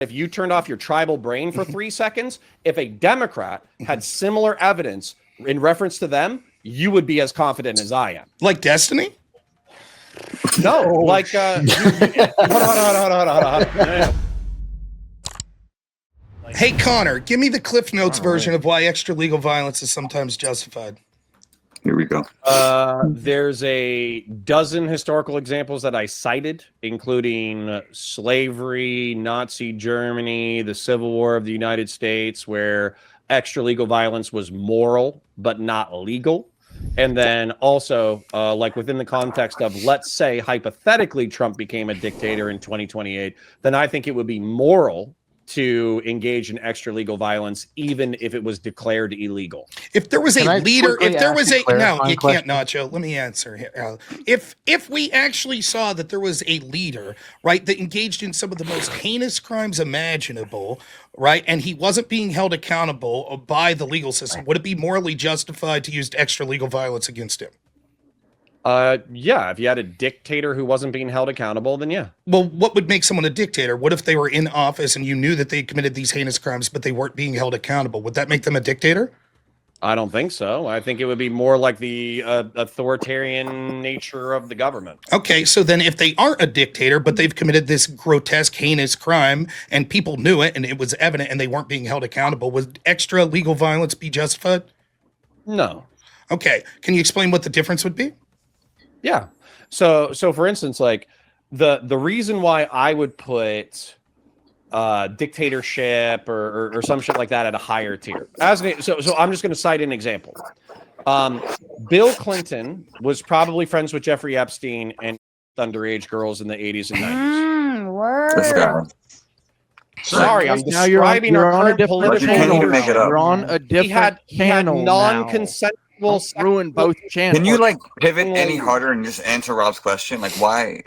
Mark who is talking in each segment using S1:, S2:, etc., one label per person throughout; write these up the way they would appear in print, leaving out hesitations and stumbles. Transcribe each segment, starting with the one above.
S1: if you turned off your tribal brain for 3 seconds, if a Democrat had similar evidence in reference to them, you would be as confident as I am.
S2: Like Destiny?
S1: No, like hold on.
S2: Hey, Connor, give me the Cliff Notes version of why extra legal violence is sometimes justified.
S3: Here we go.
S1: There's a dozen historical examples that I cited, including slavery, Nazi Germany, the Civil War of the United States, where extra legal violence was moral but not legal. And then also, like within the context of, let's say, hypothetically, Trump became a dictator in 2028, then I think it would be moral to engage in extra legal violence, even if it was declared illegal.
S2: If there was a leader, if there was a, no, you can't, Nacho. Let me answer here. If we actually saw that there was a leader, right, that engaged in some of the most heinous crimes imaginable, right, and he wasn't being held accountable by the legal system, would it be morally justified to use extra legal violence against him?
S1: Yeah, if you had a dictator who wasn't being held accountable, then yeah.
S2: Well, what would make someone a dictator? What if they were in office and you knew that they committed these heinous crimes, but they weren't being held accountable? Would that make them a dictator?
S1: I don't think so. I think it would be more like the authoritarian nature of the government.
S2: Okay, so then if they aren't a dictator, but they've committed this grotesque, heinous crime, and people knew it, and it was evident, and they weren't being held accountable, would extra legal violence be justified?
S1: No.
S2: Okay, can you explain what the difference would be?
S1: Yeah. So for instance, like the reason why I would put dictatorship or some shit like that at a higher tier. So I'm just going to cite an example. Bill Clinton was probably friends with Jeffrey Epstein and underage girls in the 80s and 90s.
S4: Word.
S1: Sorry, I'm describing
S5: you're
S1: our
S5: on a
S1: current political
S3: make it up.
S5: You're on a different channel now.
S1: Non-consensual
S5: Ruin both channels.
S3: Can you like pivot any harder and just answer Rob's question? Like, why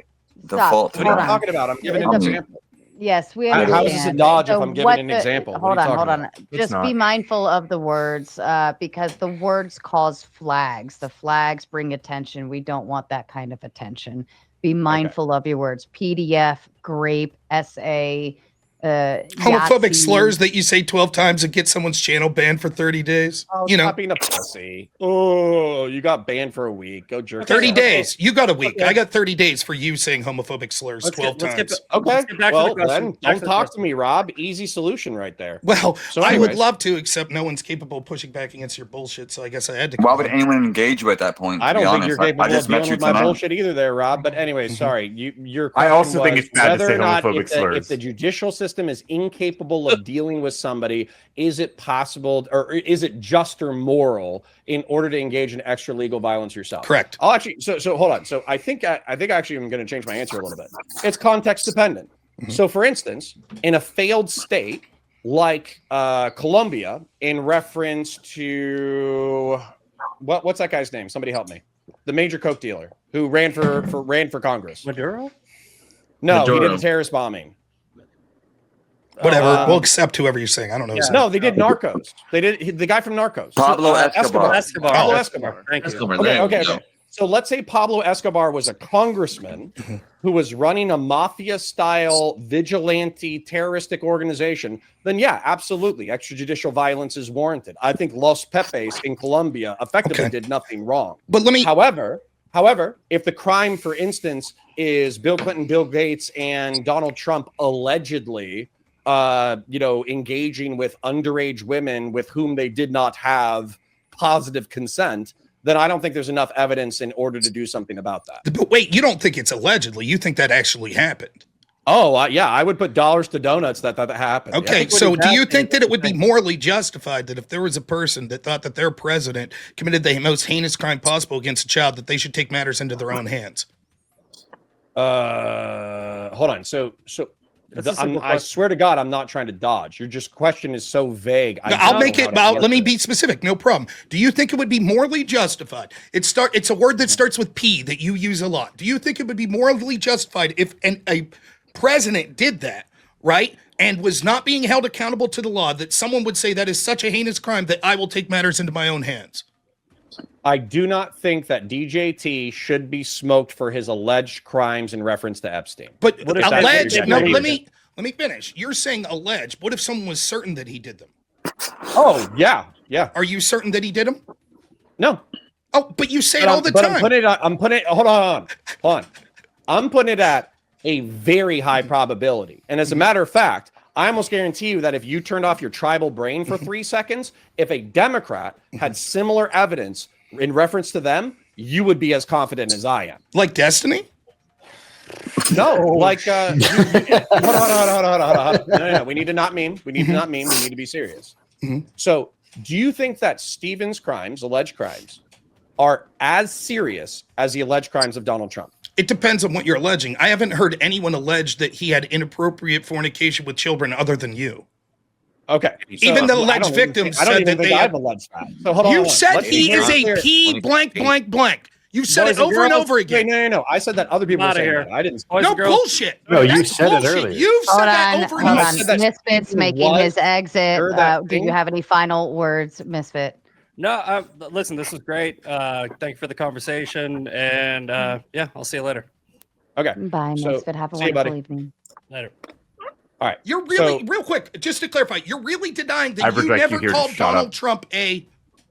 S3: default to
S1: What I'm
S3: that?
S1: talking about? I'm giving an example.
S4: Yes, we understand.
S1: How is this a dodge if I'm giving an example?
S4: Hold on.
S5: It's
S4: Just
S5: not.
S4: be mindful of the words because the words cause flags. The flags bring attention. We don't want that kind of attention. Be mindful of your words. PDF, grape, essay,
S2: Homophobic
S4: Yahtzee.
S2: slurs that you say 12 times and get someone's channel banned for 30 days.
S1: Oh,
S2: you know,
S1: stop being a pussy. Oh, you got banned for a week. Go jerk.
S2: 30
S1: off.
S2: days. You got a week.
S1: Okay.
S2: I got 30 days for you saying homophobic slurs 12 times.
S1: Okay.
S6: get back to
S1: Well,
S6: the question.
S1: then
S6: Back
S1: don't
S6: to the
S1: talk
S6: question.
S1: to me, Rob. Easy solution right there.
S2: Well,
S1: So
S2: I would
S1: anyways.
S2: love to, except no one's capable of pushing back against your bullshit, so I guess I had to.
S3: Why would anyone engage you at that point?
S1: I
S3: to be
S1: don't think
S3: honest?
S1: you're
S3: Like,
S1: capable
S3: I just
S1: of
S3: met
S1: dealing
S3: you
S1: with my
S3: tonight.
S1: bullshit either there, Rob. But anyway, sorry. Your
S7: I also
S1: question
S7: think
S1: was
S7: it's bad to
S1: whether
S7: say
S1: or not
S7: homophobic
S1: if
S7: slurs.
S1: the judicial system is incapable of dealing with somebody, is it possible or is it just or moral in order to engage in extra legal violence yourself?
S2: Correct.
S1: I'll actually so hold on. So I think actually I'm going to change my answer a little bit. It's context dependent. So for instance, in a failed state like Colombia, in reference to what's that guy's name? Somebody help me. The major coke dealer who ran for Congress.
S6: Maduro?
S1: No, he did
S7: Maduro.
S1: a terrorist bombing.
S2: Whatever. We'll accept whoever you're saying. I don't know. his name.
S1: No, they did Narcos. They did the guy from Narcos.
S3: Pablo Escobar.
S1: Pablo Escobar.
S6: Thank you.
S7: Escobar,
S1: Okay,
S7: there
S1: okay,
S7: you go.
S1: okay. So let's say Pablo Escobar was a congressman who was running a mafia-style vigilante terroristic organization. Then yeah, absolutely, extrajudicial violence is warranted. I think Los Pepes in Colombia effectively did nothing wrong.
S2: But let me.
S1: However, if the crime, for instance, is Bill Clinton, Bill Gates, and Donald Trump allegedly, engaging with underage women with whom they did not have positive consent, then I don't think there's enough evidence in order to do something about that.
S2: But wait, you don't think it's allegedly? You think that actually happened?
S1: Oh, yeah, I would put dollars to donuts that happened.
S2: Okay,
S1: Yeah.
S2: so do you think that it would be morally justified that if there was a person that thought that their president committed the most heinous crime possible against a child, that they should take matters into their own hands?
S1: Hold on. I swear to God, I'm not trying to dodge. Your question is so vague.
S2: I'll make it. Let me be specific. No problem. Do you think it would be morally justified? It's a word that starts with P that you use a lot. Do you think it would be morally justified if a president did that, right, and was not being held accountable to the law, that someone would say that is such a heinous crime that I will take matters into my own hands?
S1: I do not think that DJT should be smoked for his alleged crimes in reference to Epstein.
S2: But
S1: What is that?
S2: alleged. No, Let me finish. You're saying alleged. What if someone was certain that he did them?
S1: Oh, yeah.
S2: Are you certain that he did them?
S1: No.
S2: Oh, but you say it all the time.
S1: I'm putting it, hold on. I'm putting it at a very high probability. And as a matter of fact, I almost guarantee you that if you turned off your tribal brain for 3 seconds, if a Democrat had similar evidence in reference to them, you would be as confident as I am.
S2: Like Destiny?
S1: No, like, hold on. No. We need to not meme. We need to be serious. So, do you think that Stephen's crimes, alleged crimes, are as serious as the alleged crimes of Donald Trump?
S2: It depends on what you're alleging. I haven't heard anyone allege that he had inappropriate fornication with children other than you.
S1: Okay.
S2: So, even the alleged victims said that they
S1: have alleged that. So hold on.
S2: You said he is a P blank blank blank. You said it over and over again.
S1: No. I said that other people were saying that. I didn't.
S2: No bullshit.
S6: No, you said it earlier.
S2: You've said that over and over.
S4: Hold on. Misfit's making his exit. Do you have any final words, Misfit?
S7: No, listen, this was great. Thank you for the conversation. And yeah, I'll see you later.
S1: Okay.
S4: Bye, Misfit. Have a wonderful evening.
S7: Later.
S1: All right.
S2: You're really, real quick, just to clarify, you're really denying that you never called Donald Trump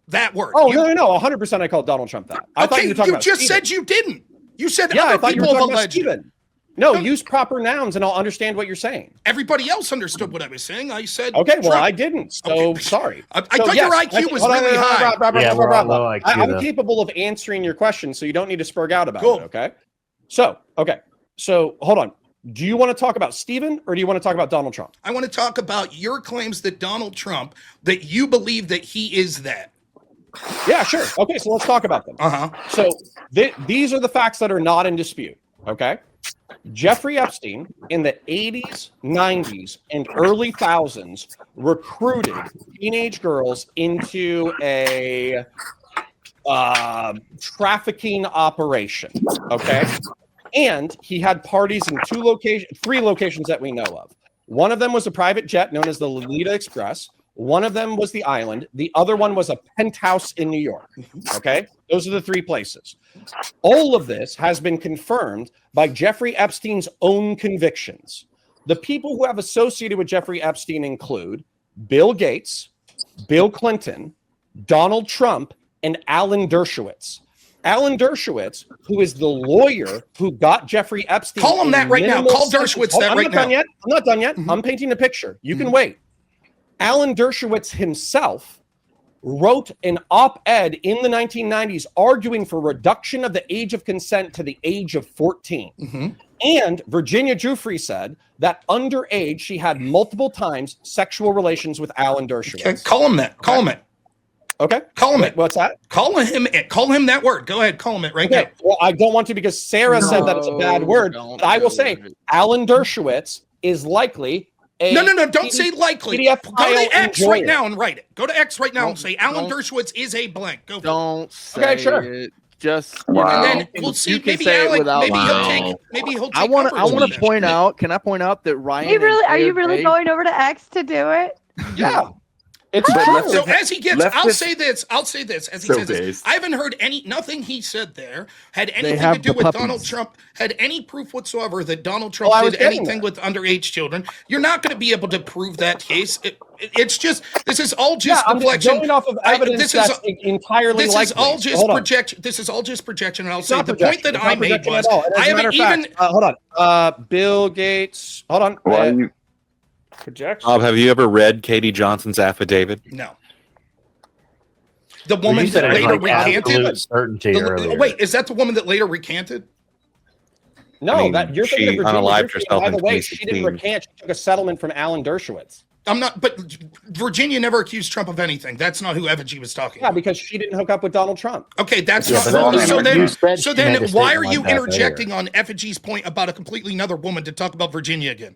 S2: that word.
S1: Oh, no. 100% I called Donald Trump that. I thought you were talking about
S2: just said you didn't. You said other people have alleged it.
S1: No, use proper nouns and I'll understand what you're saying.
S2: Everybody else understood what I was saying. I said,
S1: okay, well, I didn't. So sorry.
S2: I thought your IQ was really high.
S1: I'm capable of answering your question, so you don't need to spurg out about it. Okay. So hold on. Do you want to talk about Stephen or do you want to talk about Donald Trump?
S2: I want to talk about your claims that Donald Trump, that you believe that he is that.
S1: Yeah, sure. Okay, so let's talk about them. So these are the facts that are not in dispute. Okay. Jeffrey Epstein in the 80s, 90s, and early thousands recruited teenage girls into a trafficking operation. Okay. And he had parties in 3 locations that we know of. One of them was a private jet known as the Lolita Express. One of them was the island. The other one was a penthouse in New York. Okay. Those are the 3 places. All of this has been confirmed by Jeffrey Epstein's own convictions. The people who have associated with Jeffrey Epstein include Bill Gates, Bill Clinton, Donald Trump, and Alan Dershowitz. Alan Dershowitz, who is the lawyer who got Jeffrey Epstein.
S2: Call him that right now. Call Dershowitz that right now.
S1: I'm not done yet. I'm painting a picture. You can wait. Alan Dershowitz himself wrote an op-ed in the 1990s arguing for reduction of the age of consent to the age of 14. And Virginia Giuffre said that underage, she had multiple times sexual relations with Alan Dershowitz.
S2: Okay, call him that. Call him it.
S1: Okay.
S2: Call him it.
S1: What's that?
S2: Call him it. Call him that word. Go ahead. Call him it right now.
S1: Well, I don't want to because Sarah said that it's a bad word. But I will say Alan Dershowitz is likely
S2: No, don't say likely.
S1: PDF
S2: go to X right now and write it. Go to X right now and say Alan Dershowitz is a blank. Go.
S5: Don't say it. Just
S2: and then we'll see. Maybe Alec. Maybe he'll take.
S5: I want to point out. Can I point out that Ryan?
S4: Are you really going over to X to do it?
S1: Yeah.
S2: It's true. So as he gets, I'll say this. As he says this, I haven't heard nothing he said there had anything to do with Donald Trump, had any proof whatsoever that Donald Trump did anything with underage children. You're not going to be able to prove that case. It's just, this is all just reflection.
S1: Going off of evidence that's entirely
S2: This is all just projection. This is all just projection. And I'll say the point that I made was, I haven't even.
S1: Hold on. Bill Gates. Hold on. Projection.
S8: Bob, have you ever read Katie Johnson's affidavit?
S2: No. The woman that later recanted. Wait, is that the woman that later recanted?
S1: No, that you're thinking of
S8: Virginia
S1: Giuffre. By the way, she didn't recant. She took a settlement from Alan Dershowitz.
S2: I'm not, but Virginia never accused Trump of anything. That's not who Effigy was talking about.
S1: Because she didn't hook up with Donald Trump.
S2: Okay, that's not. So then why are you interjecting on Effigy's point about a completely another woman to talk about Virginia again?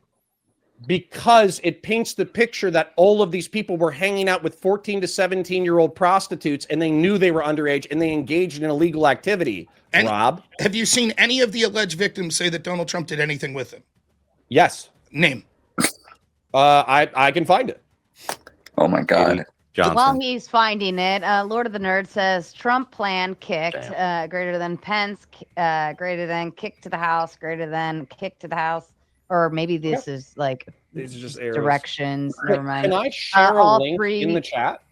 S1: Because it paints the picture that all of these people were hanging out with 14 to 17-year-old prostitutes and they knew they were underage and they engaged in illegal activity. And Rob,
S2: have you seen any of the alleged victims say that Donald Trump did anything with them?
S1: Yes.
S2: Name.
S1: I can find it.
S3: Oh my God.
S4: Johnson. While he's finding it, Lord of the Nerd says Trump plan kicked, greater than Pence, greater than kick to the House, greater than kick to the House. or maybe this is like
S1: These are just arrows.
S4: directions. Never mind.
S1: Can I share a
S4: all
S1: link in the chat?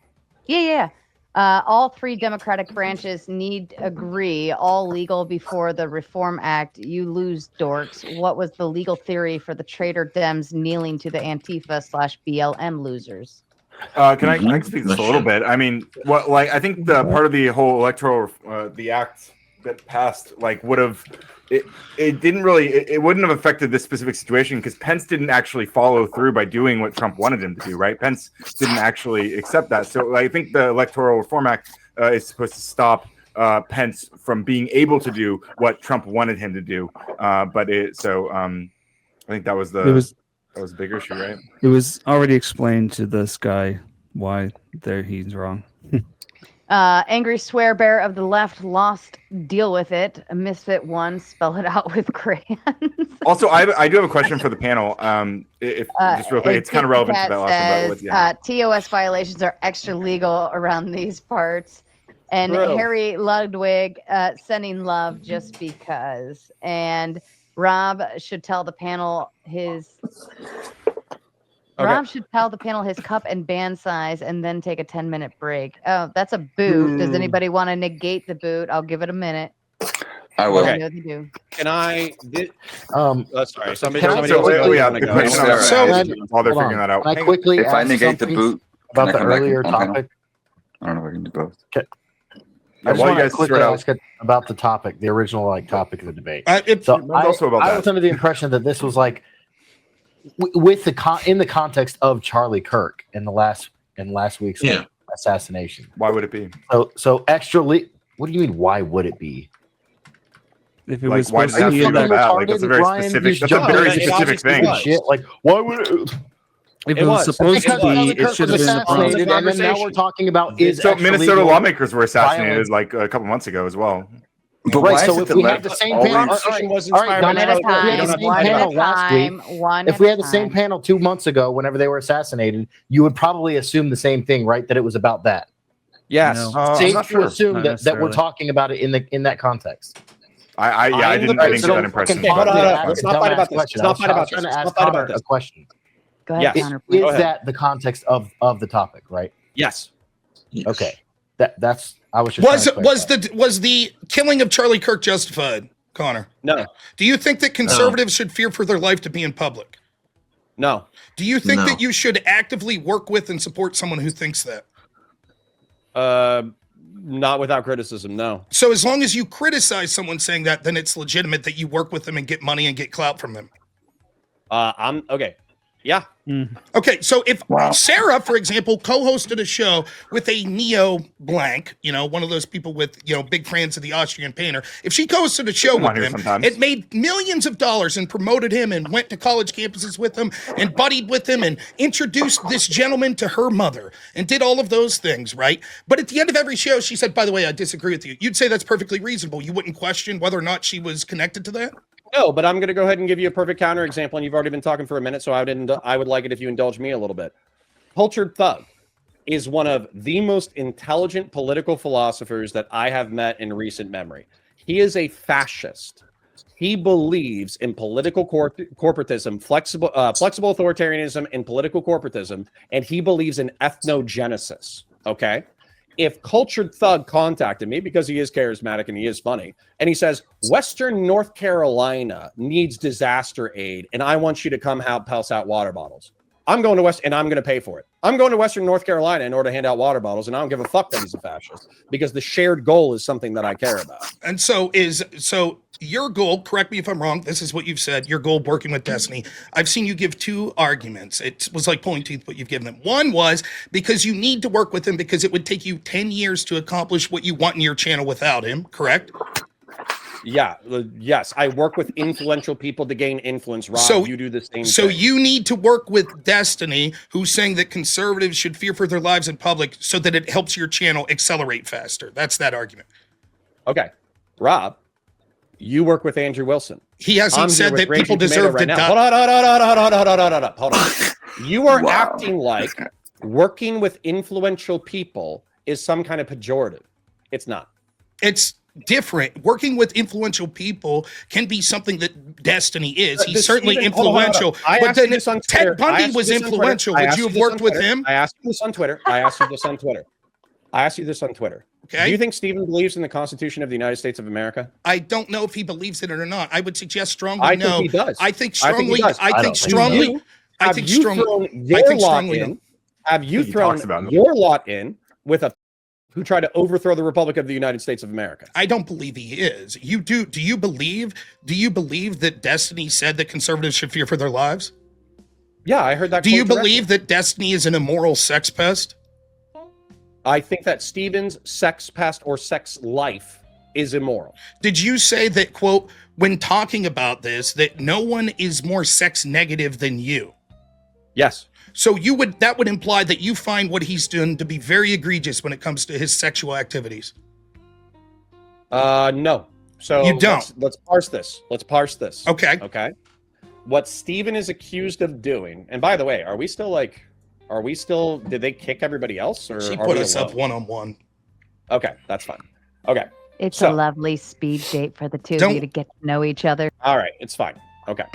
S4: Yeah. All three Democratic branches need agree, all legal before the Reform Act. You lose, dorks. What was the legal theory for the traitor Dems kneeling to the Antifa/BLM losers?
S6: Can I speak this a little bit? I mean, I think the part of the whole electoral, the act that passed, would have, it didn't really, it wouldn't have affected this specific situation because Pence didn't actually follow through by doing what Trump wanted him to do, right? Pence didn't actually accept that. So I think the Electoral Reform Act is supposed to stop Pence from being able to do what Trump wanted him to do. I think that was a bigger issue, right?
S9: It was already explained to this guy why he's wrong.
S4: Angry swear bear of the left lost. Deal with it. A misfit one. Spell it out with crayons.
S6: Also, I do have a question for the panel. Just real quick, it's kind of relevant to that last one.
S4: TOS violations are extra legal around these parts. And
S1: True.
S4: Harry Ludwig sending love just because. And Rob should tell the panel his.
S1: Okay.
S4: Rob should tell the panel his cup and band size and then take a 10-minute break. Oh, that's a boot. Does anybody want to negate the boot? I'll give it a minute.
S3: I will.
S4: I know they do.
S1: Can I? Sorry. Somebody
S6: While they're figuring that out.
S10: Can I quickly
S3: If I
S10: ask
S3: negate the
S10: something
S3: boot,
S10: about
S3: can I
S10: the
S3: come back
S10: earlier
S3: on panel?
S10: topic?
S3: I don't know if I can do both.
S10: I just
S6: while you
S10: want to
S6: guys
S10: quickly
S6: sort out-
S10: ask about the topic, the original topic of the debate.
S2: It's
S10: So
S6: also about
S10: I
S6: that.
S10: was under the impression that this was in the context of Charlie Kirk in last week's assassination.
S6: Why would it be?
S10: So what do you mean? Why would it be?
S9: If it was
S6: Why
S9: supposed
S6: does it have
S9: to
S6: to
S9: be
S6: be
S9: in that,
S6: that? That's a very
S10: Ryan,
S6: specific.
S10: you
S6: That's a very
S1: it
S6: specific
S1: obviously
S6: thing.
S1: was.
S10: Shit, why would it?
S9: if
S1: It
S9: it was
S1: was.
S9: supposed to
S10: Because
S9: be,
S10: Charlie
S9: it
S10: Kirk
S9: should
S10: was
S9: have been the problem.
S10: assassinated, and then now we're talking about
S6: So
S10: extra
S6: Minnesota
S10: legal
S6: lawmakers were assassinated
S10: violence.
S6: a couple months ago as well.
S3: But
S10: Right,
S3: why
S10: so
S3: is it
S10: if
S3: the
S10: we had
S3: left
S10: the same
S3: always-
S10: panel,
S1: Constitution was
S10: all right,
S1: inspired by
S4: One at a
S10: Donald,
S1: Charlie
S10: if we had
S1: Kirk.
S10: the
S4: time.
S10: same
S4: One at
S10: panel
S4: a
S10: last week,
S4: time.
S10: if we had the same panel 2 months ago, whenever they were assassinated, you would probably assume the same thing, right? That it was about that.
S1: Yes.
S9: No.
S6: I'm
S10: Safe
S6: not
S10: to
S6: sure.
S10: assume
S9: Not
S10: that we're
S9: necessarily.
S10: talking about it in that context.
S6: I didn't
S1: Right,
S6: get
S1: so
S6: that impression.
S1: okay, hold on, hold on.
S10: It's
S1: Let's not fight about this. Let's not fight about this.
S10: trying to
S1: Let's
S10: ask
S1: not fight about
S10: Connor
S1: this.
S10: a question.
S4: Go ahead,
S1: Yes.
S4: Counterpoint.
S1: Go
S10: Is
S1: ahead.
S10: that the context of the topic, right?
S1: Yes.
S10: Okay. That's I was just trying to clarify.
S2: was the killing of Charlie Kirk justified, Connor?
S1: No.
S2: Do you think that conservatives should fear for their life to be in public?
S1: No.
S2: Do you think
S3: No.
S2: that you should actively work with and support someone who thinks that?
S1: Not without criticism. No.
S2: So as long as you criticize someone saying that, then it's legitimate that you work with them and get money and get clout from them.
S1: I'm okay. Yeah.
S2: Okay, so if
S3: Wow.
S2: Sarah, for example, co-hosted a show with a neo blank, one of those people with, big fans of the Austrian painter, if she co-hosted a show
S6: Come on
S2: with
S6: here
S2: him,
S6: sometimes.
S2: it made millions of dollars and promoted him and went to college campuses with him and buddied with him and introduced this gentleman to her mother and did all of those things, right? But at the end of every show, she said, by the way, I disagree with you. You'd say that's perfectly reasonable. You wouldn't question whether or not she was connected to that?
S1: No, but I'm going to go ahead and give you a perfect counter example, and you've already been talking for a minute, so I would like it if you indulge me a little bit. Cultured Thug is one of the most intelligent political philosophers that I have met in recent memory. He is a fascist. He believes in political corporatism, flexible authoritarianism, and political corporatism, and he believes in ethnogenesis. Okay. If Cultured Thug contacted me because he is charismatic and he is funny, and he says, Western North Carolina needs disaster aid, and I want you to come help pass out water bottles. I'm going to West, and I'm going to pay for it. I'm going to Western North Carolina in order to hand out water bottles, and I don't give a fuck that he's a fascist because the shared goal is something that I care about.
S2: And so your goal, correct me if I'm wrong, this is what you've said, your goal working with Destiny. I've seen you give two arguments. It was like pulling teeth, but you've given them. One was because you need to work with him because it would take you 10 years to accomplish what you want in your channel without him, correct?
S1: Yeah, yes. I work with influential people to gain influence. Rob,
S2: So-
S1: you do the same
S2: So
S1: thing.
S2: you need to work with Destiny, who's saying that conservatives should fear for their lives in public so that it helps your channel accelerate faster. That's that argument.
S1: Okay. Rob, you work with Andrew Wilson.
S2: He hasn't
S1: I'm here
S2: said
S1: with
S2: that
S1: Raging
S2: people
S1: Tomato
S2: deserve
S1: right
S2: to
S1: now.
S2: die.
S1: Hold on. You are
S3: Wow.
S1: acting like working with influential people is some kind of pejorative. It's not.
S2: It's different. Working with influential people can be something that Destiny is. He's certainly influential. But then Ted Bundy was influential. Would you have worked with him?
S1: I asked you this on Twitter. Okay. Do you think Stephen believes in the Constitution of the United States of America?
S2: I don't know if he believes it or not. I would suggest strongly no.
S1: I think he does.
S2: I think strongly.
S1: Have you thrown your lot in with a who tried to overthrow the Republic of the United States of America?
S2: I don't believe he is. You do. Do you believe that Destiny said that conservatives should fear for their lives?
S1: Yeah, I heard that.
S2: Do you believe that Destiny is an immoral sex pest?
S1: I think that Stephen's sex past or sex life is immoral.
S2: Did you say that, quote, when talking about this, that no one is more sex negative than you?
S1: Yes.
S2: So that would imply that you find what he's done to be very egregious when it comes to his sexual activities.
S1: No. So
S2: you don't.
S1: Let's parse this.
S2: Okay.
S1: Okay. What Stephen is accused of doing, and by the way, did they kick everybody else? Or
S2: she put us up one-on-one.
S1: Okay, that's fine. Okay.
S4: It's a lovely speed date for the two of you to get to know each other.
S1: All right, it's fine. Okay.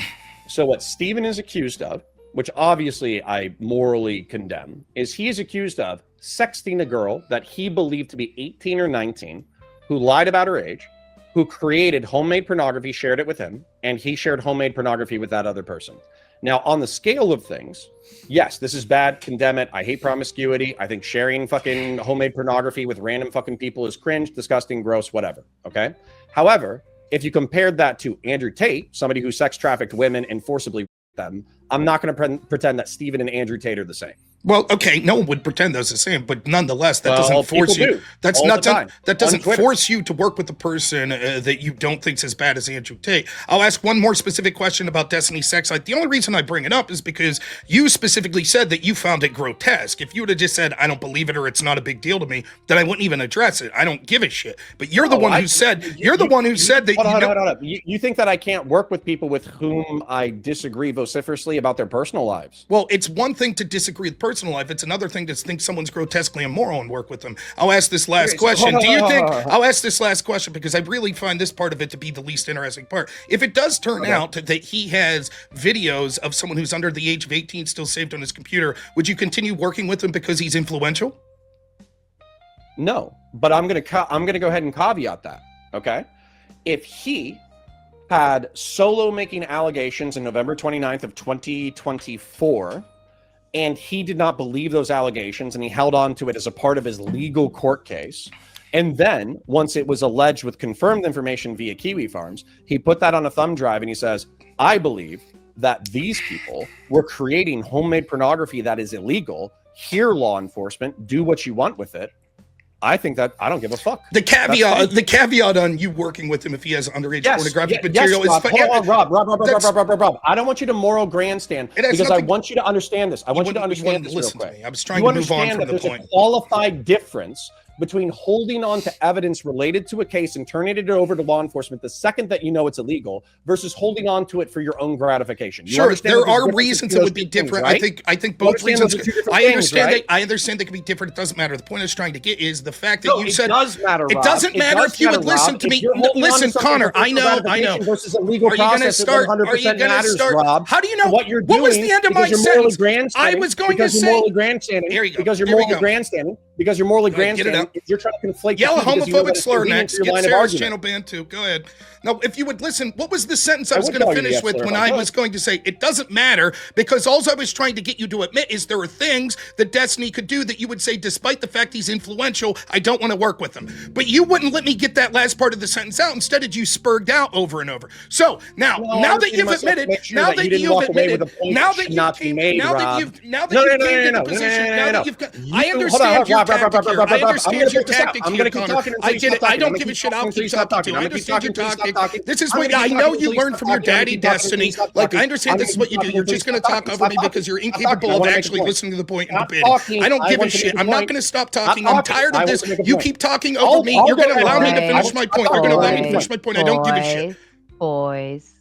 S1: So what Stephen is accused of, which obviously I morally condemn, is he is accused of sexting a girl that he believed to be 18 or 19, who lied about her age, who created homemade pornography, shared it with him, and he shared homemade pornography with that other person. Now, on the scale of things, yes, this is bad. Condemn it. I hate promiscuity. I think sharing fucking homemade pornography with random fucking people is cringe, disgusting, gross, whatever. Okay. However, if you compared that to Andrew Tate, somebody who sex trafficked women and forcibly them, I'm not going to pretend that Stephen and Andrew Tate are the same.
S2: Well, okay, no one would pretend those are the same, but nonetheless, that doesn't force you. That's not that doesn't force you to work with the person that you don't think's as bad as Andrew Tate. I'll ask one more specific question about Destiny sex life. The only reason I bring it up is because you specifically said that you found it grotesque. If you would have just said, "I don't believe it" or "It's not a big deal to me," then I wouldn't even address it. I don't give a shit. But you're the one who said that.
S1: Hold on. You think that I can't work with people with whom I disagree vociferously about their personal lives?
S2: Well, it's one thing to disagree with personal life. It's another thing to think someone's grotesquely immoral and work with them. I'll ask this last question. I'll ask this last question because I really find this part of it to be the least interesting part. If it does turn out that he has videos of someone who's under the age of 18 still saved on his computer, would you continue working with him because he's influential?
S1: No, but I'm gonna go ahead and caveat that. Okay, if he had solo making allegations in November 29th of 2024. And he did not believe those allegations, and he held on to it as a part of his legal court case. And then, once it was alleged with confirmed information via Kiwi Farms, he put that on a thumb drive and he says, I believe that these people were creating homemade pornography that is illegal. Here, law enforcement, do what you want with it. I think that I don't give a fuck.
S2: The caveat on you working with him if he has underage pornographic material is
S1: Rob. I don't want you to moral grandstand because I want you to understand this. I want you to understand this real quick.
S2: I was trying to move on from the point.
S1: There's a qualified difference between holding on to evidence related to a case and turning it over to law enforcement the second that you know it's illegal versus holding on to it for your own gratification.
S2: Sure, there are reasons it would be different.
S1: Right?
S2: I think both reasons. I understand they can be different. It doesn't matter. The point I was trying to get is the fact that you said
S1: it does matter.
S2: It doesn't matter if you would listen to me. Listen, Connor. I know.
S1: Versus a legal process.
S2: Are you going to start?
S1: Rob,
S2: how do you know
S1: what you're
S2: What
S1: doing?
S2: was the end of my sentence? I was going to say
S1: morally grandstanding. Because you're morally grandstanding. Because you're morally grandstanding. You're trying to conflate.
S2: Yell a homophobic slur next. Get Sarah's channel banned too. Go ahead. Now, if you would listen, what was the sentence I was going to finish with when I was going to say it doesn't matter because all I was trying to get you to admit is there are things that Destiny could do that you would say, despite the fact he's influential, I don't want to work with him. But you wouldn't let me get that last part of the sentence out. Instead, you spurred out over and over. So now that you've admitted, I understand your tactic here. I understand your tactic here, Connor. I get it. I don't give a shit. I'll keep talking. I understand your tactic. This is what I know you learned from your daddy, Destiny. Like, I understand this is what you do. You're just going to talk over me because you're incapable of actually listening to the point and debating. I don't give a shit. I'm not going to stop talking. I'm tired of this. You keep talking over me. You're going to allow me to finish my point. You're going to allow me to finish my point. I don't give a shit.
S4: Boys,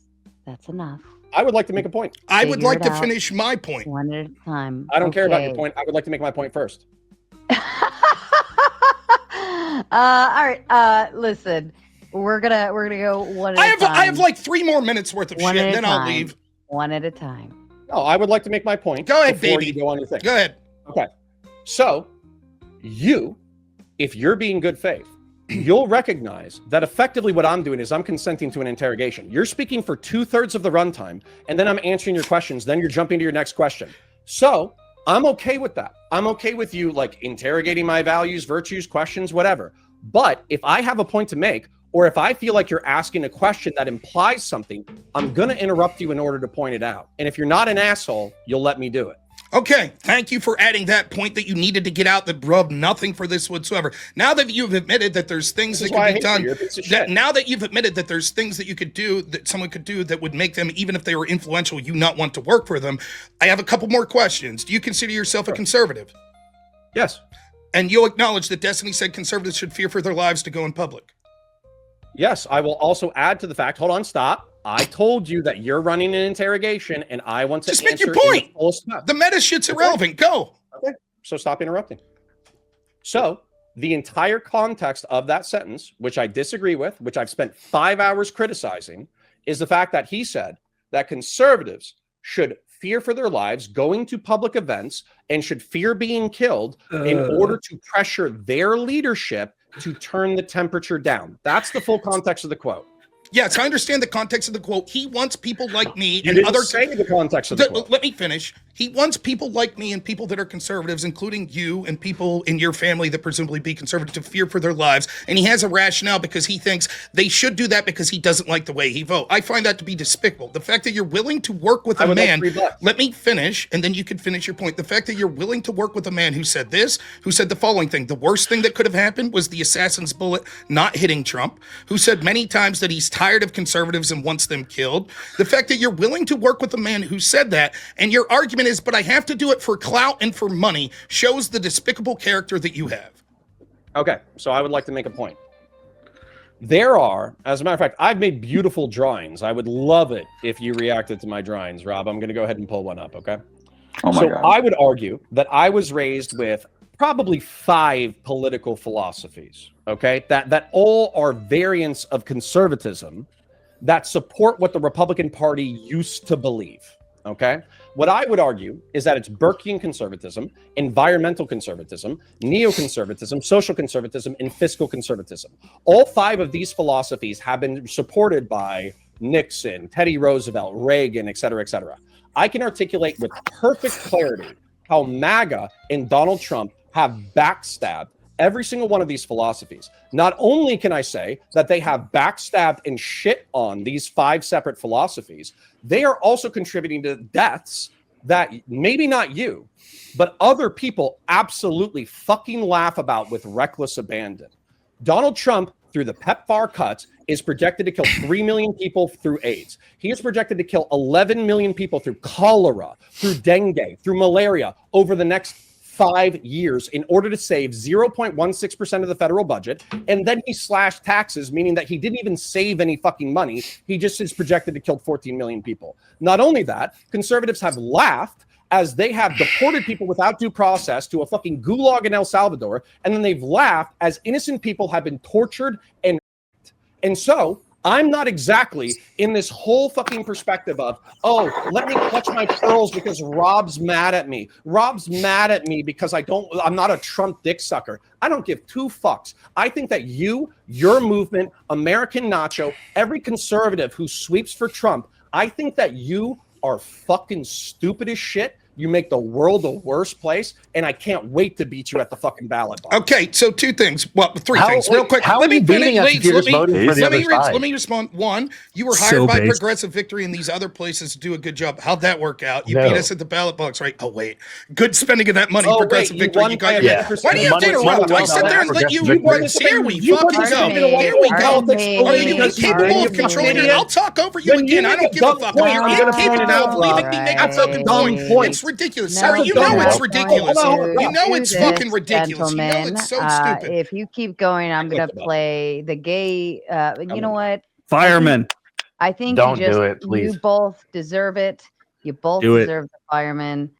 S4: that's enough.
S1: I would like to make a point.
S2: I would like to finish my point.
S4: One at a time.
S1: I don't care about your point. I would like to make my point first.
S4: All right. Listen, we're gonna go one at a time.
S2: I have like 3 more minutes worth of shit, and then I'll leave.
S4: One at a time.
S1: No, I would like to make my point.
S2: Go ahead,
S1: before
S2: baby.
S1: You go on your thing.
S2: Go ahead.
S1: Okay. So, if you're being good faith, you'll recognize that effectively what I'm doing is I'm consenting to an interrogation. You're speaking for 2/3 of the runtime, and then I'm answering your questions. Then you're jumping to your next question. So I'm okay with that. I'm okay with you like interrogating my values, virtues, questions, whatever. But if I have a point to make, or if I feel like you're asking a question that implies something, I'm going to interrupt you in order to point it out. And if you're not an asshole, you'll let me do it.
S2: Okay, thank you for adding that point that you needed to get out that rubbed nothing for this whatsoever. Now that you've admitted that there's things that could be done, now that you've admitted that there's things that you could do, that someone could do that would make them, even if they were influential, you not want to work for them, I have a couple more questions. Do you consider yourself a conservative?
S1: Yes.
S2: And you'll acknowledge that Destiny said conservatives should fear for their lives to go in public?
S1: Yes, I will also add to the fact, hold on, stop. I told you that you're running an interrogation and I want to
S2: just make your point. The meta shit's irrelevant. Go.
S1: Okay. So stop interrupting. So the entire context of that sentence, which I disagree with, which I've spent 5 hours criticizing, is the fact that he said that conservatives should fear for their lives going to public events and should fear being killed in order to pressure their leadership to turn the temperature down. That's the full context of the quote.
S2: Yes, I understand the context of the quote. He wants people like me
S1: You
S2: and
S1: didn't
S2: other
S1: say the context of the quote.
S2: Let me finish. He wants people like me and people that are conservatives, including you and people in your family that presumably be conservative, to fear for their lives. And he has a rationale because he thinks they should do that because he doesn't like the way he votes. I find that to be despicable. The fact that you're willing to work with a man, let me finish, and then you can finish your point. The fact that you're willing to work with a man who said this, who said the following thing: the worst thing that could have happened was the assassin's bullet not hitting Trump, who said many times that he's tired of conservatives and wants them killed. The fact that you're willing to work with a man who said that, and your argument is, but I have to do it for clout and for money, shows the despicable character that you have.
S1: Okay, so I would like to make a point. There are, as a matter of fact, I've made beautiful drawings. I would love it if you reacted to my drawings, Rob. I'm going to go ahead and pull one up, okay?
S3: Oh my God.
S1: I would argue that I was raised with probably 5 political philosophies, okay? That all are variants of conservatism that support what the Republican Party used to believe, okay? What I would argue is that it's Burkean conservatism, environmental conservatism, neoconservatism, social conservatism, and fiscal conservatism. All 5 of these philosophies have been supported by Nixon, Teddy Roosevelt, Reagan, et cetera, et cetera. I can articulate with perfect clarity how MAGA and Donald Trump have backstabbed every single one of these philosophies. Not only can I say that they have backstabbed and shit on these 5 separate philosophies, they are also contributing to deaths that maybe not you, but other people absolutely fucking laugh about with reckless abandon. Donald Trump, through the PEPFAR cuts, is projected to kill 3 million people through AIDS. He is projected to kill 11 million people through cholera, through dengue, through malaria over the next 5 years in order to save 0.16% of the federal budget. And then he slashed taxes, meaning that he didn't even save any fucking money. He just is projected to kill 14 million people. Not only that, conservatives have laughed as they have deported people without due process to a fucking gulag in El Salvador. And then they've laughed as innocent people have been tortured and raped. And so I'm not exactly in this whole fucking perspective of, oh, let me clutch my pearls because Rob's mad at me. Rob's mad at me because I'm not a Trump dick sucker. I don't give 2 fucks. I think that your movement, American Nacho, every conservative who sweeps for Trump, I think that you are fucking stupid as shit. You make the world a worse place, and I can't wait to beat you at the fucking ballot box.
S2: Okay, so 2 things. Well, 3 things. Real quick. Let me finish. Let me respond. 1, you were hired by Progressive Victory and these other places to do a good job. How'd that work out? You beat us at the ballot box, right? Oh, wait. Good spending of that money, Progressive Victory. You got your Why do you have to interrupt? I sit there and let you. Here we fucking go. Here we go. Are you incapable of controlling it? I'll talk over you again. I don't give a fuck. You're incapable of leaving me make a fucking point. It's ridiculous, Sarah. You know it's ridiculous. You know it's fucking ridiculous. You know it's so stupid.
S4: If you keep going, I'm gonna play the gay. You know what?
S9: Fireman.
S4: I think
S10: Don't do it, please.
S4: You both deserve it. You both deserve the fireman.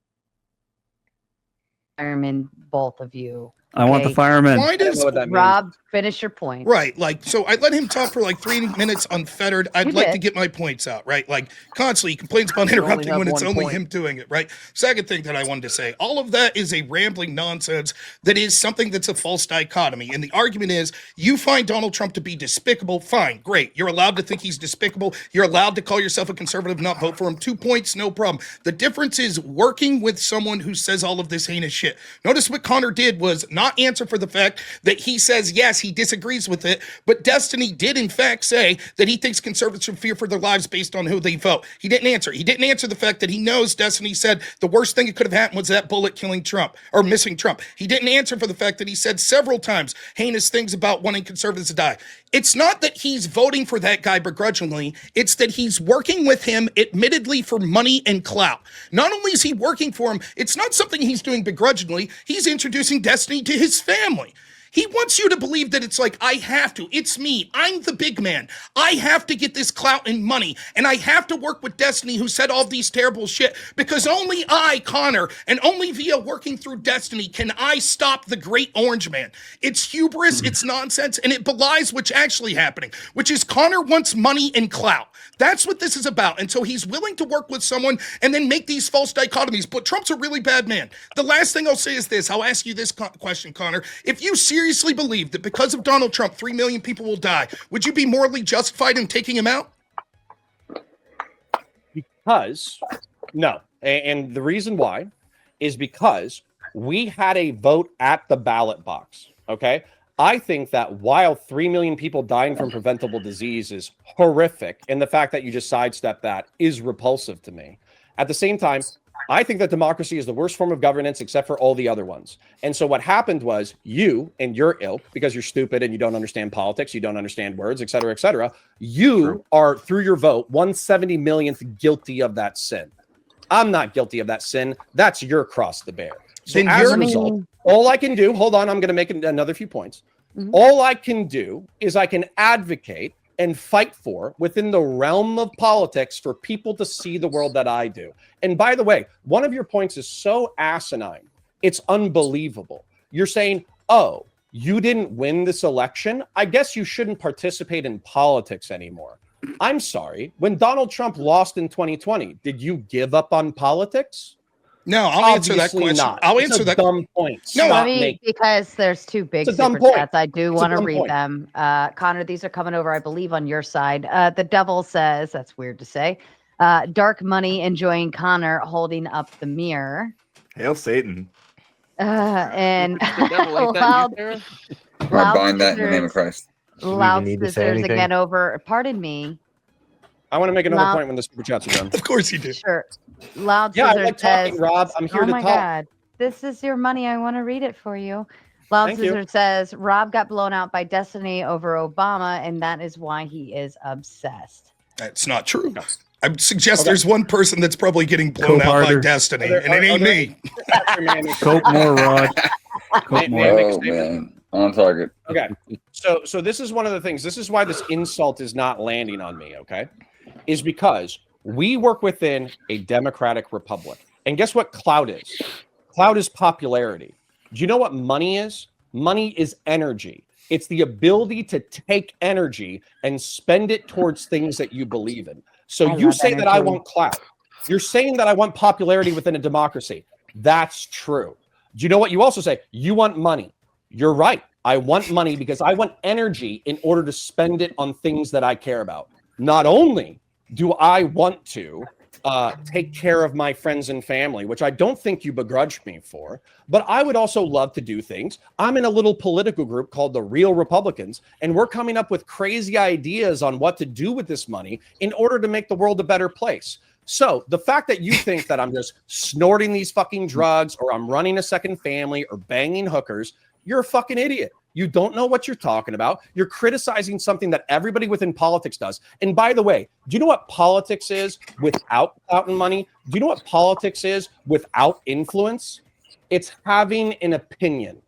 S4: Fireman, both of you.
S9: I want the
S4: Okay.
S9: firemen.
S2: Why
S1: I don't
S2: does
S1: know what that means.
S4: Rob, finish your point.
S2: Right, like, so I let him talk for like 3 minutes unfettered. I'd
S4: You
S2: like
S4: did.
S2: to get my points out, right? Like, constantly he complains about
S5: You only
S2: interrupting
S5: have
S2: when it's
S5: one
S2: only
S5: point.
S2: him doing it, right? Second thing that I wanted to say, all of that is a rambling nonsense that is something that's a false dichotomy. And the argument is, you find Donald Trump to be despicable, fine, great. You're allowed to think he's despicable. You're allowed to call yourself a conservative, not vote for him. 2 points, no problem. The difference is working with someone who says all of this heinous shit. Notice what Conor did was not answer for the fact that he says, yes, he disagrees with it, but Destiny did in fact say that he thinks conservatives should fear for their lives based on who they vote. He didn't answer. He didn't answer the fact that he knows Destiny said the worst thing that could have happened was that bullet killing Trump or missing Trump. He didn't answer for the fact that he said several times heinous things about wanting conservatives to die. It's not that he's voting for that guy begrudgingly. It's that he's working with him, admittedly, for money and clout. Not only is he working for him, it's not something he's doing begrudgingly. He's introducing Destiny to his family. He wants you to believe that it's like, I have to. It's me. I'm the big man. I have to get this clout and money. And I have to work with Destiny, who said all these terrible shit, because only I, Conor, and only via working through Destiny can I stop the great orange man. It's hubris, it's nonsense, and it belies what's actually happening, which is Conor wants money and clout. That's what this is about. And so he's willing to work with someone and then make these false dichotomies. But Trump's a really bad man. The last thing I'll say is this. I'll ask you this question, Conor. If you seriously believe that because of Donald Trump, 3 million people will die, would you be morally justified in taking him out?
S1: Because, no. And the reason why is because we had a vote at the ballot box, okay? I think that while 3 million people dying from preventable disease is horrific, and the fact that you just sidestep that is repulsive to me. At the same time, I think that democracy is the worst form of governance except for all the other ones. And so what happened was you and your ilk, because you're stupid and you don't understand politics, you don't understand words, et cetera, you are, through your vote, 170 millionth guilty of that sin. I'm not guilty of that sin. That's your cross to bear. So
S2: Then
S1: as
S2: you're-
S1: a result, all I can do, hold on, I'm going to make another few points. All I can do is I can advocate and fight for within the realm of politics for people to see the world that I do. And by the way, one of your points is so asinine. It's unbelievable. You're saying, oh, you didn't win this election. I guess you shouldn't participate in politics anymore. I'm sorry. When Donald Trump lost in 2020, did you give up on politics?
S2: No, I'll answer that
S1: Obviously
S2: question.
S1: not.
S2: I'll
S1: It's
S2: answer
S1: a
S2: that.
S1: dumb point.
S2: No,
S1: Stop
S4: Let me,
S1: making-
S4: because there's two big
S1: It's a dumb
S4: super
S1: point.
S4: chats. I do
S1: It's a
S4: want to
S1: dumb
S4: read
S1: point.
S4: them. Conor, these are coming over, I believe, on your side. The devil says, that's weird to say, dark money enjoying Conor holding up the mirror.
S6: Hail Satan.
S4: And
S5: The devil, ain't that
S4: loud,
S5: you, Sarah?
S3: I
S4: loud
S3: bind that in the name of
S4: scissors,
S3: Christ.
S4: loud
S10: need to say
S4: scissors
S10: anything?
S4: again over, pardon me.
S1: I want to make another
S4: Loud-
S1: point when the super chats are done.
S2: Of course you do.
S4: Sure. Loud
S1: Yeah, I
S4: scissors
S1: like talking,
S4: says,
S1: Rob. I'm here
S4: oh
S1: to
S4: my
S1: talk.
S4: God. This is your money. I want to read it for you. Loud
S1: Thank you.
S4: Scissor says Rob got blown out by Destiny over Obama, and that is why he is obsessed.
S2: That's not true. I would suggest
S1: Okay.
S2: there's one person that's probably getting blown
S9: Cope
S2: out by
S9: harder.
S2: Destiny,
S1: Are there-
S2: and it ain't
S1: are there-
S2: me.
S9: Cope more, Rod. Cope
S1: May-
S9: more.
S1: may I make a
S3: Oh
S1: statement?
S3: man, on target.
S1: Okay. So this is one of the things. This is why this insult is not landing on me, okay? Is because we work within a democratic republic. And guess what clout is? Clout is popularity. Do you know what money is? Money is energy. It's the ability to take energy and spend it towards things that you believe in. So
S4: I
S1: you
S4: love
S1: say that I
S4: energy.
S1: want clout. You're saying that I want popularity within a democracy. That's true. Do you know what you also say? You want money. You're right. I want money because I want energy in order to spend it on things that I care about. Not only do I want to take care of my friends and family, which I don't think you begrudge me for, but I would also love to do things. I'm in a little political group called the Real Republicans, and we're coming up with crazy ideas on what to do with this money in order to make the world a better place. So the fact that you think that I'm just snorting these fucking drugs or I'm running a second family or banging hookers, you're a fucking idiot. You don't know what you're talking about. You're criticizing something that everybody within politics does. And by the way, do you know what politics is without clout and money? Do you know what politics is without influence? It's having an opinion.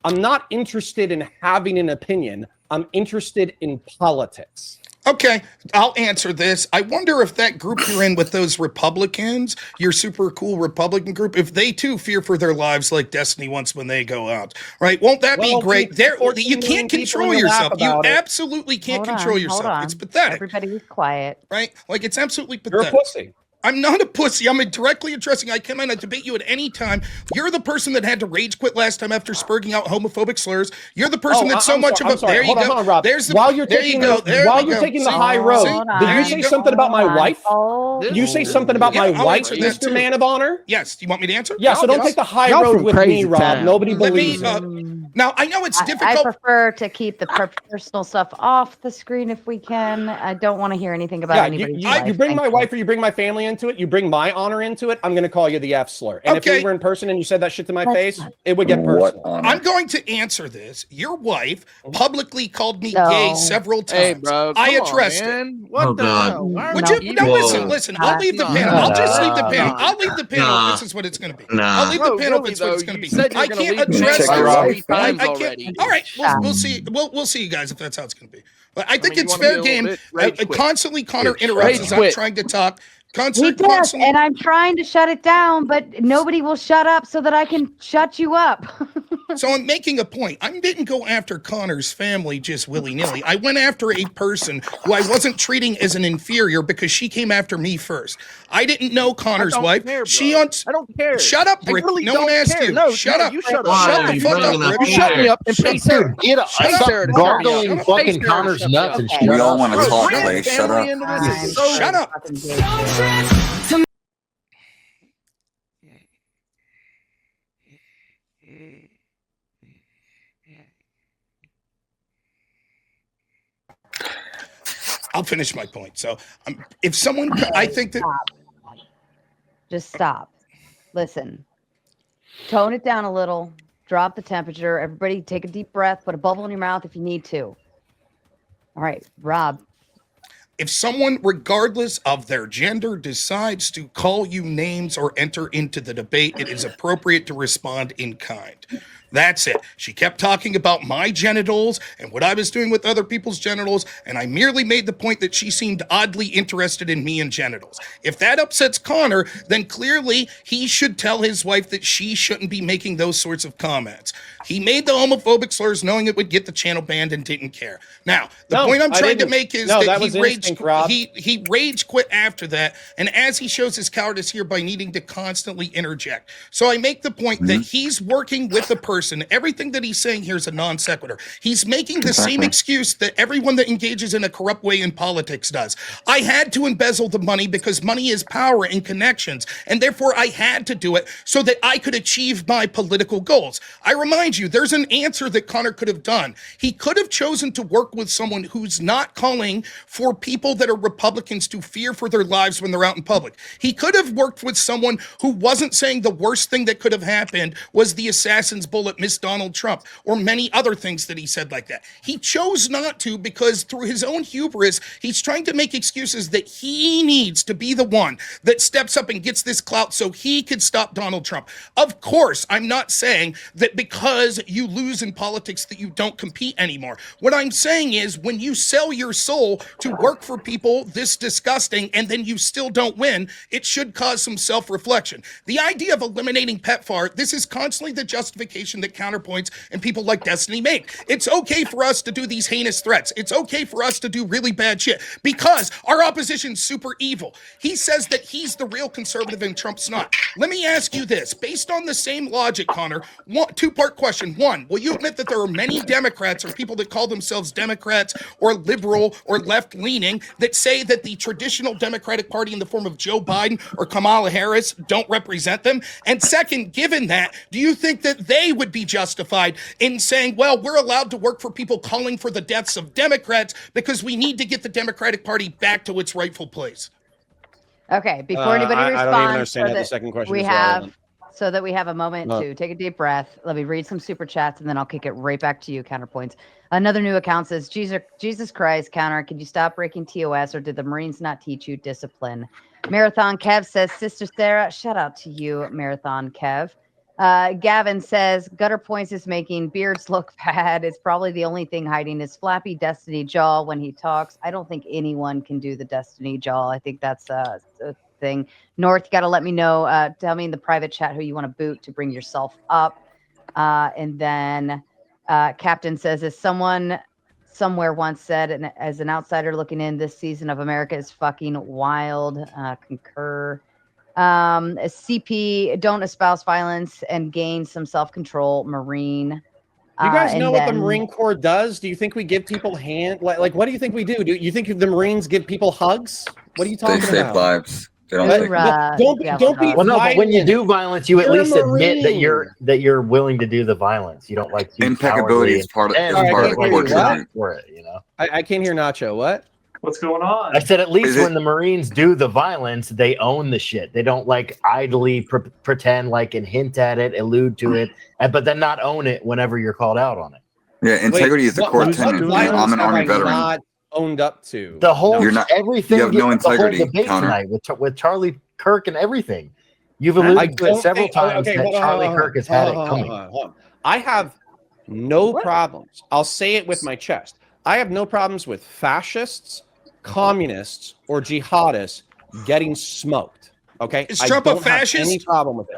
S1: I'm not interested in having an opinion. I'm interested in politics.
S2: Okay, I'll answer this. I wonder if that group you're in with those Republicans, your super cool Republican group, if they too fear for their lives like Destiny wants when they go out, right? Won't that be great? You can't control yourself. You absolutely can't control yourself. It's pathetic.
S4: Everybody be quiet.
S2: Right? Like, it's absolutely
S1: You're
S2: pathetic.
S1: a pussy.
S2: I'm not a pussy. I'm directly addressing. I come in, I debate you at any time. You're the person that had to rage quit last time after spurging out homophobic slurs. You're the person that's so much of a. There you go.
S1: Rob.
S2: There's the.
S1: While you're
S2: there
S1: taking
S2: you go. There
S1: while
S2: you
S1: you're
S2: go.
S1: taking the high road, did you say something about my wife? Did you say something about my wife, Mr. Man of Honor?
S2: Yes. Do you want me to answer?
S1: Yeah. So don't take the high road with me, Rob. Nobody believes it.
S2: Now I know it's difficult.
S4: I prefer to keep the personal stuff off the screen if we can. I don't want to hear anything about anybody's life.
S1: You bring my wife or you bring my family into it. You bring my honor into it. I'm going to call you the F slur. And if we were in person and you said that shit to my face, it would get personal.
S2: I'm going to answer this. Your wife publicly called me gay several times.
S5: Hey, bro,
S2: I addressed it.
S5: What the hell?
S2: Would you? No, listen. I'll leave the panel. I'll just leave the panel. I'll leave the panel. This is what it's going to be. I'll leave the panel. This is what it's going to be. I can't address this. I can't. All right, we'll see. We'll see, you guys, if that's how it's going to be. But I think it's fair game. Constantly, Conor interrupts as I'm trying to talk.
S4: And I'm trying to shut it down, but nobody will shut up so that I can shut you up.
S2: So I'm making a point. I didn't go after Conor's family just willy-nilly. I went after a person who I wasn't treating as an inferior because she came after me first. I didn't know Conor's wife.
S5: I
S2: don't care. Shut up, Brick.
S5: Really
S2: no one asked you.
S5: No,
S2: shut up.
S5: You shut
S2: up. Shut
S5: the
S2: fuck up, Brick.
S5: Shut me up and pay Sarah.
S10: Get up. Stop gargling fucking Conor's nuts and shut up.
S3: We all want to talk, Clay. Shut up.
S2: Shut up. I'll finish my point. So, if someone, I think that.
S4: Just stop. Listen. Tone it down a little. Drop the temperature. Everybody take a deep breath. Put a bubble in your mouth if you need to. All right, Rob.
S2: If someone, regardless of their gender, decides to call you names or enter into the debate, it is appropriate to respond in kind. That's it. She kept talking about my genitals and what I was doing with other people's genitals, and I merely made the point that she seemed oddly interested in me and genitals. If that upsets Conor, then clearly he should tell his wife that she shouldn't be making those sorts of comments. He made the homophobic slurs knowing it would get the channel banned and didn't care. Now, the point I'm trying to make is that he rage quit after that, and as he shows his cowardice here by needing to constantly interject. So I make the point that he's working with a person. Everything that he's saying here is a non sequitur. He's making the same excuse that everyone that engages in a corrupt way in politics does. I had to embezzle the money because money is power and connections, and therefore I had to do it so that I could achieve my political goals. I remind you, there's an answer that Conor could have done. He could have chosen to work with someone who's not calling for people that are Republicans to fear for their lives when they're out in public. He could have worked with someone who wasn't saying the worst thing that could have happened was the assassin's bullet missed Donald Trump, or many other things that he said like that. He chose not to because through his own hubris, he's trying to make excuses that he needs to be the one that steps up and gets this clout so he could stop Donald Trump. Of course, I'm not saying that because you lose in politics that you don't compete anymore. What I'm saying is when you sell your soul to work for people this disgusting and then you still don't win, it should cause some self-reflection. The idea of eliminating PEPFAR, this is constantly the justification that Counterpoints and people like Destiny make. It's okay for us to do these heinous threats. It's okay for us to do really bad shit because our opposition's super evil. He says that he's the real conservative and Trump's not. Let me ask you this. Based on the same logic, Conor, two-part question. One, will you admit that there are many Democrats or people that call themselves Democrats or liberal or left-leaning that say that the traditional Democratic Party in the form of Joe Biden or Kamala Harris don't represent them? And second, given that, do you think that they would be justified in saying, well, we're allowed to work for people calling for the deaths of Democrats because we need to get the Democratic Party back to its rightful place?
S4: Okay, before anybody responds,
S1: I don't even understand the second question.
S4: So that we have a moment to take a deep breath. Let me read some super chats and then I'll kick it right back to you, Counterpoints. Another new account says, Jesus Christ, Counter, could you stop breaking TOS or did the Marines not teach you discipline? Marathon Kev says, Sister Sarah, shout out to you, Marathon Kev. Gavin says Gutter Points is making beards look bad. It's probably the only thing hiding his flappy Destiny jaw when he talks. I don't think anyone can do the Destiny jaw. I think that's a thing. North, you got to let me know. Tell me in the private chat who you want to boot to bring yourself up. And then Captain says, as someone somewhere once said, and as an outsider looking in, this season of America is fucking wild. Concur. CP, don't espouse violence and gain some self-control. Marine.
S1: You guys know what the Marine Corps does? Do you think we give people like what do you think we do? Do you think the Marines give people hugs? What are you talking about?
S3: They save lives. They don't
S1: Don't be.
S10: Well, no, but when you do violence, you at least admit
S1: Marine.
S10: that you're willing to do the violence. You don't like
S3: impeccability is part of
S10: the
S3: Corps
S10: for it. You know.
S1: I can't hear Nacho. What?
S11: What's going on?
S10: I said at least when the Marines do the violence, they own the shit. They don't like idly pretend like and hint at it, allude to it, but then not own it whenever you're called out on it.
S3: Yeah, integrity is the core tenet. I'm an Army veteran.
S1: Not owned up to
S10: the whole everything.
S3: You have no integrity.
S10: Tonight with Charlie Kirk and everything. You've alluded to it several times that Charlie Kirk has had it coming.
S1: I have no problems. I'll say it with my chest. I have no problems with fascists, communists, or jihadists getting smoked. Okay,
S2: is Trump a fascist?
S1: Have any problem with it?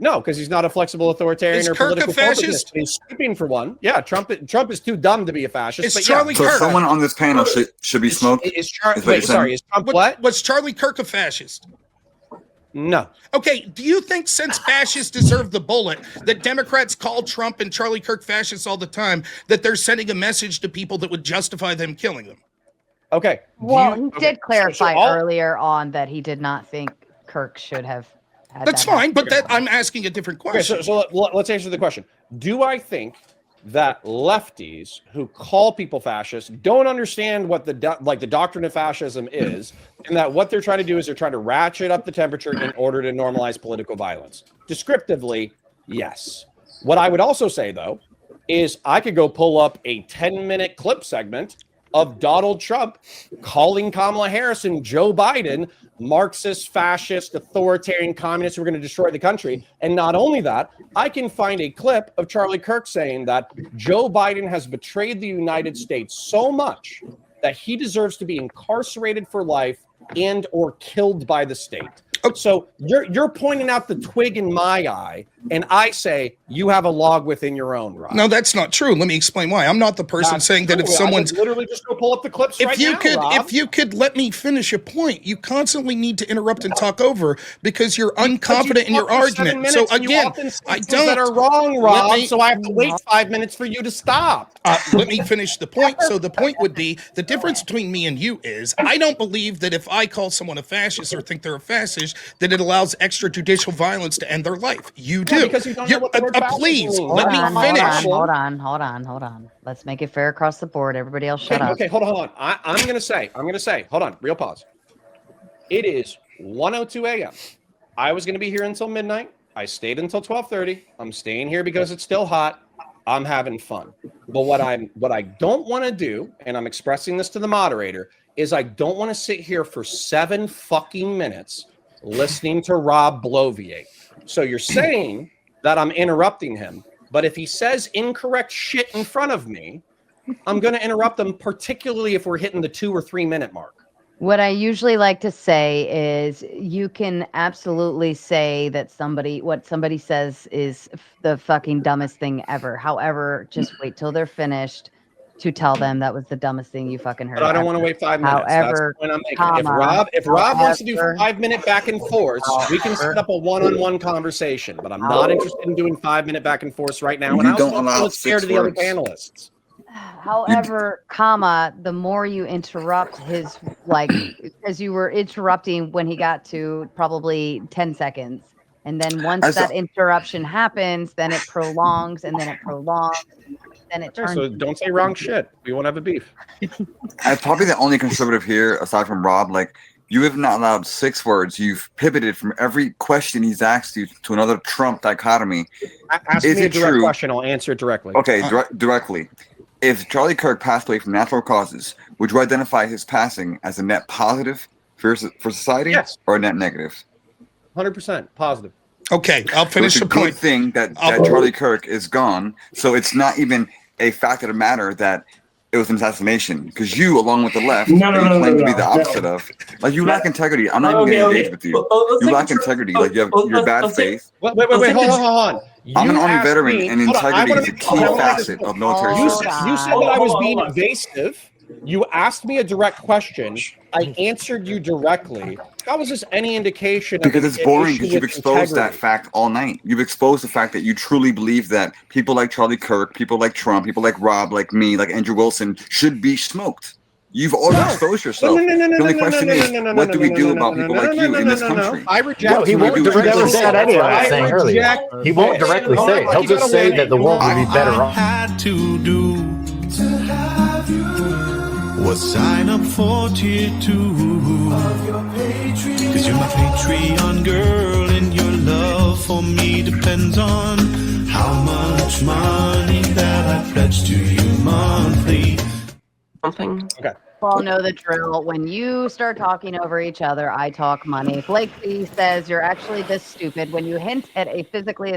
S1: No, because he's not a flexible authoritarian or
S2: Kirk
S1: political
S2: a fascist.
S1: He's skipping for one. Yeah, Trump is too dumb to be a fascist.
S2: Is Charlie Kirk?
S3: So someone on this panel should be smoked.
S1: Is Trump what?
S2: Was Charlie Kirk a fascist?
S1: No.
S2: Okay, do you think since fascists deserve the bullet, that Democrats call Trump and Charlie Kirk fascists all the time, that they're sending a message to people that would justify them killing them?
S1: Okay.
S4: Well, he did clarify earlier on that he did not think Kirk should have had
S2: That's fine, but I'm asking a different question.
S1: Okay, so let's answer the question. Do I think that lefties who call people fascists don't understand what the doctrine of fascism is, and that what they're trying to do is they're trying to ratchet up the temperature in order to normalize political violence? Descriptively, yes. What I would also say, though, is I could go pull up a 10-minute clip segment of Donald Trump calling Kamala Harris and Joe Biden Marxist, fascist, authoritarian communists who are going to destroy the country. And not only that, I can find a clip of Charlie Kirk saying that Joe Biden has betrayed the United States so much that he deserves to be incarcerated for life and or killed by the state. So you're pointing out the twig in my eye, and I say you have a log within your own, Rob.
S2: No, that's not true. Let me explain why. I'm not the person saying that if someone's
S1: literally just go pull up the clips
S2: if you could let me finish a point. You constantly need to interrupt and talk over because you're unconfident in your argument. So again, I don't
S1: that are wrong, Rob. So I have to wait 5 minutes for you to stop.
S2: Let me finish the point. So the point would be the difference between me and you is I don't believe that if I call someone a fascist or think they're a fascist, that it allows extrajudicial violence to end their life. You do.
S1: Because you don't know what the word
S2: please
S1: means.
S2: let me finish.
S4: Hold on. Let's make it fair across the board. Everybody else shut up.
S1: Okay, hold on. I'm gonna say, hold on, real pause. It is 1:02 a.m. I was gonna be here until midnight. I stayed until 12:30. I'm staying here because it's still hot. I'm having fun. But what I don't want to do, and I'm expressing this to the moderator, is I don't want to sit here for 7 fucking minutes listening to Rob bloviate. So you're saying that I'm interrupting him, but if he says incorrect shit in front of me, I'm going to interrupt him, particularly if we're hitting the 2 or 3 minute mark.
S4: What I usually like to say is you can absolutely say that what somebody says is the fucking dumbest thing ever. However, just wait till they're finished to tell them that was the dumbest thing you fucking heard.
S1: But I don't want to wait 5 minutes.
S4: However,
S1: that's the point I'm making. If Rob wants to do 5 minute back and forth, we can set up a one-on-one conversation. But I'm not interested in doing 5 minute back and forth right now. And I don't feel scared to the other panelists.
S4: However, the more you interrupt his, as you were interrupting when he got to probably 10 seconds. And then once that interruption happens, then it prolongs and then it prolongs. Then it turns.
S1: So don't say wrong shit. We won't have a beef.
S3: I'm probably the only conservative here, aside from Rob. You have not allowed 6 words. You've pivoted from every question he's asked you to another Trump dichotomy.
S1: Ask me a direct question. I'll answer it directly.
S3: Okay, directly. If Charlie Kirk passed away from natural causes, would you identify his passing as a net positive for society or a net negative?
S1: 100% positive.
S2: Okay, I'll finish
S3: it's
S2: the
S3: a good
S2: point.
S3: thing that Charlie Kirk is gone, so it's not even a fact of the matter that it was an assassination, because you, along with the left, claim to be the opposite of. Like, you lack integrity. I'm not even going to engage with you. You lack integrity. Like, you're bad faith.
S1: Wait, hold on.
S3: I'm an Army veteran, and integrity is a key facet of military service.
S1: You said that I was being evasive. You asked me a direct question. I answered you directly. How was this any indication?
S3: Because it's boring, because you've exposed that fact all night. You've exposed the fact that you truly believe that people like Charlie Kirk, people like Trump, people like Rob, like me, like Andrew Wilson should be smoked. You've already exposed yourself. The only question is, what do we do about people like you in this country?
S1: I reject.
S10: He won't directly say it. He won't directly say it. He'll just say that the world would be better off.
S11: Had to do to have you was sign up for tier 2 'cause you're my Patreon girl, and your love for me depends on how much money that I pledge to you monthly.
S4: Something. Okay. Well, know the drill. When you start talking over each other, I talk money. Blake B says you're actually this stupid. When you hint at a physically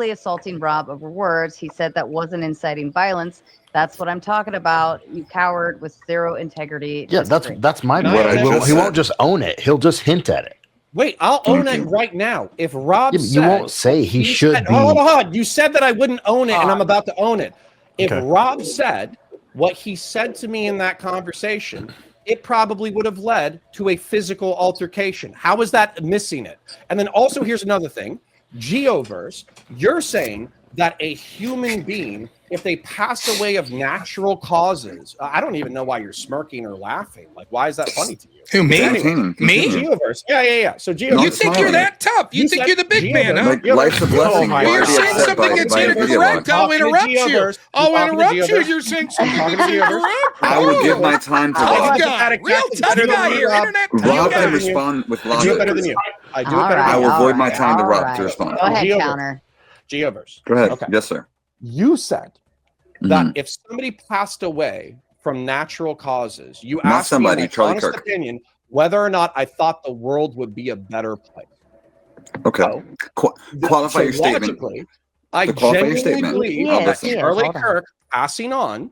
S4: assaulting Rob over words, he said that wasn't inciting violence. That's what I'm talking about. You coward with zero integrity.
S10: Yeah, that's my point. He won't just own it. He'll just hint at it.
S1: Wait, I'll own it right now. If Rob said,
S10: you won't say he should be.
S1: Hold on. You said that I wouldn't own it, and I'm about to own it. If Rob said what he said to me in that conversation, it probably would have led to a physical altercation. How is that missing it? And then also, here's another thing. Geoverse, you're saying that a human being, if they pass away of natural causes, I don't even know why you're smirking or laughing. Like, why is that funny to you?
S2: Who, me?
S1: Anyway,
S2: Me?
S1: Geoverse. Yeah. So Geoverse.
S2: You think you're that tough? You think you're the big man, huh?
S3: Like, life's a blessing.
S2: You're saying something that's incorrect. I'll interrupt you. You're saying something that's incorrect.
S3: I would give my time to Rob.
S2: Real tough guy here. Internet
S3: Rob can respond with logic.
S1: I do it better than you.
S3: I will avoid my time to Rob to respond.
S4: Go ahead, Counter.
S1: Geoverse.
S3: Go ahead.
S1: Okay.
S3: Yes, sir.
S1: You said that if somebody passed away from natural causes, you asked me my honest opinion whether or not I thought the world would be a better place.
S3: Okay. Qualify your statement.
S1: I genuinely believe that Charlie Kirk passing on,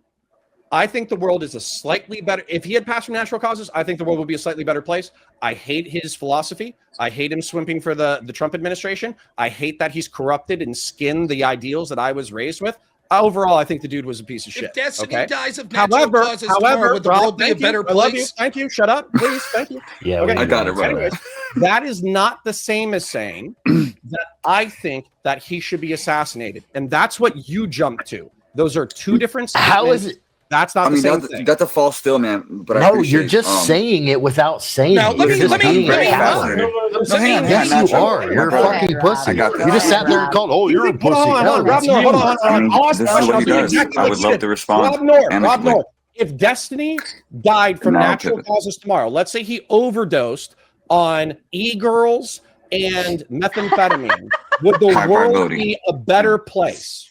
S1: I think the world is a slightly better. If he had passed from natural causes, I think the world would be a slightly better place. I hate his philosophy. I hate him swimming for the Trump administration. I hate that he's corrupted and skinned the ideals that I was raised with. Overall, I think the dude was a piece of shit.
S2: If destiny dies of natural causes tomorrow, would the world be a better place?
S1: I love you. Thank you. Shut up, please. Thank you.
S10: Yeah,
S1: okay.
S3: I got it right.
S1: Anyways, that is not the same as saying that I think that he should be assassinated, and that's what you jumped to. Those are two different statements.
S10: How is it?
S1: That's not the same thing.
S3: That's a false still, man. But
S10: no, you're just saying it without saying it.
S2: Let me.
S10: Yes, you are. You're a fucking pussy. You just sat there and called, "Oh, you're a pussy."
S1: Hold on.
S3: This is what he does. I would love to respond.
S1: Rob North. If Destiny died from natural causes tomorrow, let's say he overdosed on e-girls and methamphetamine, would the world be a better place?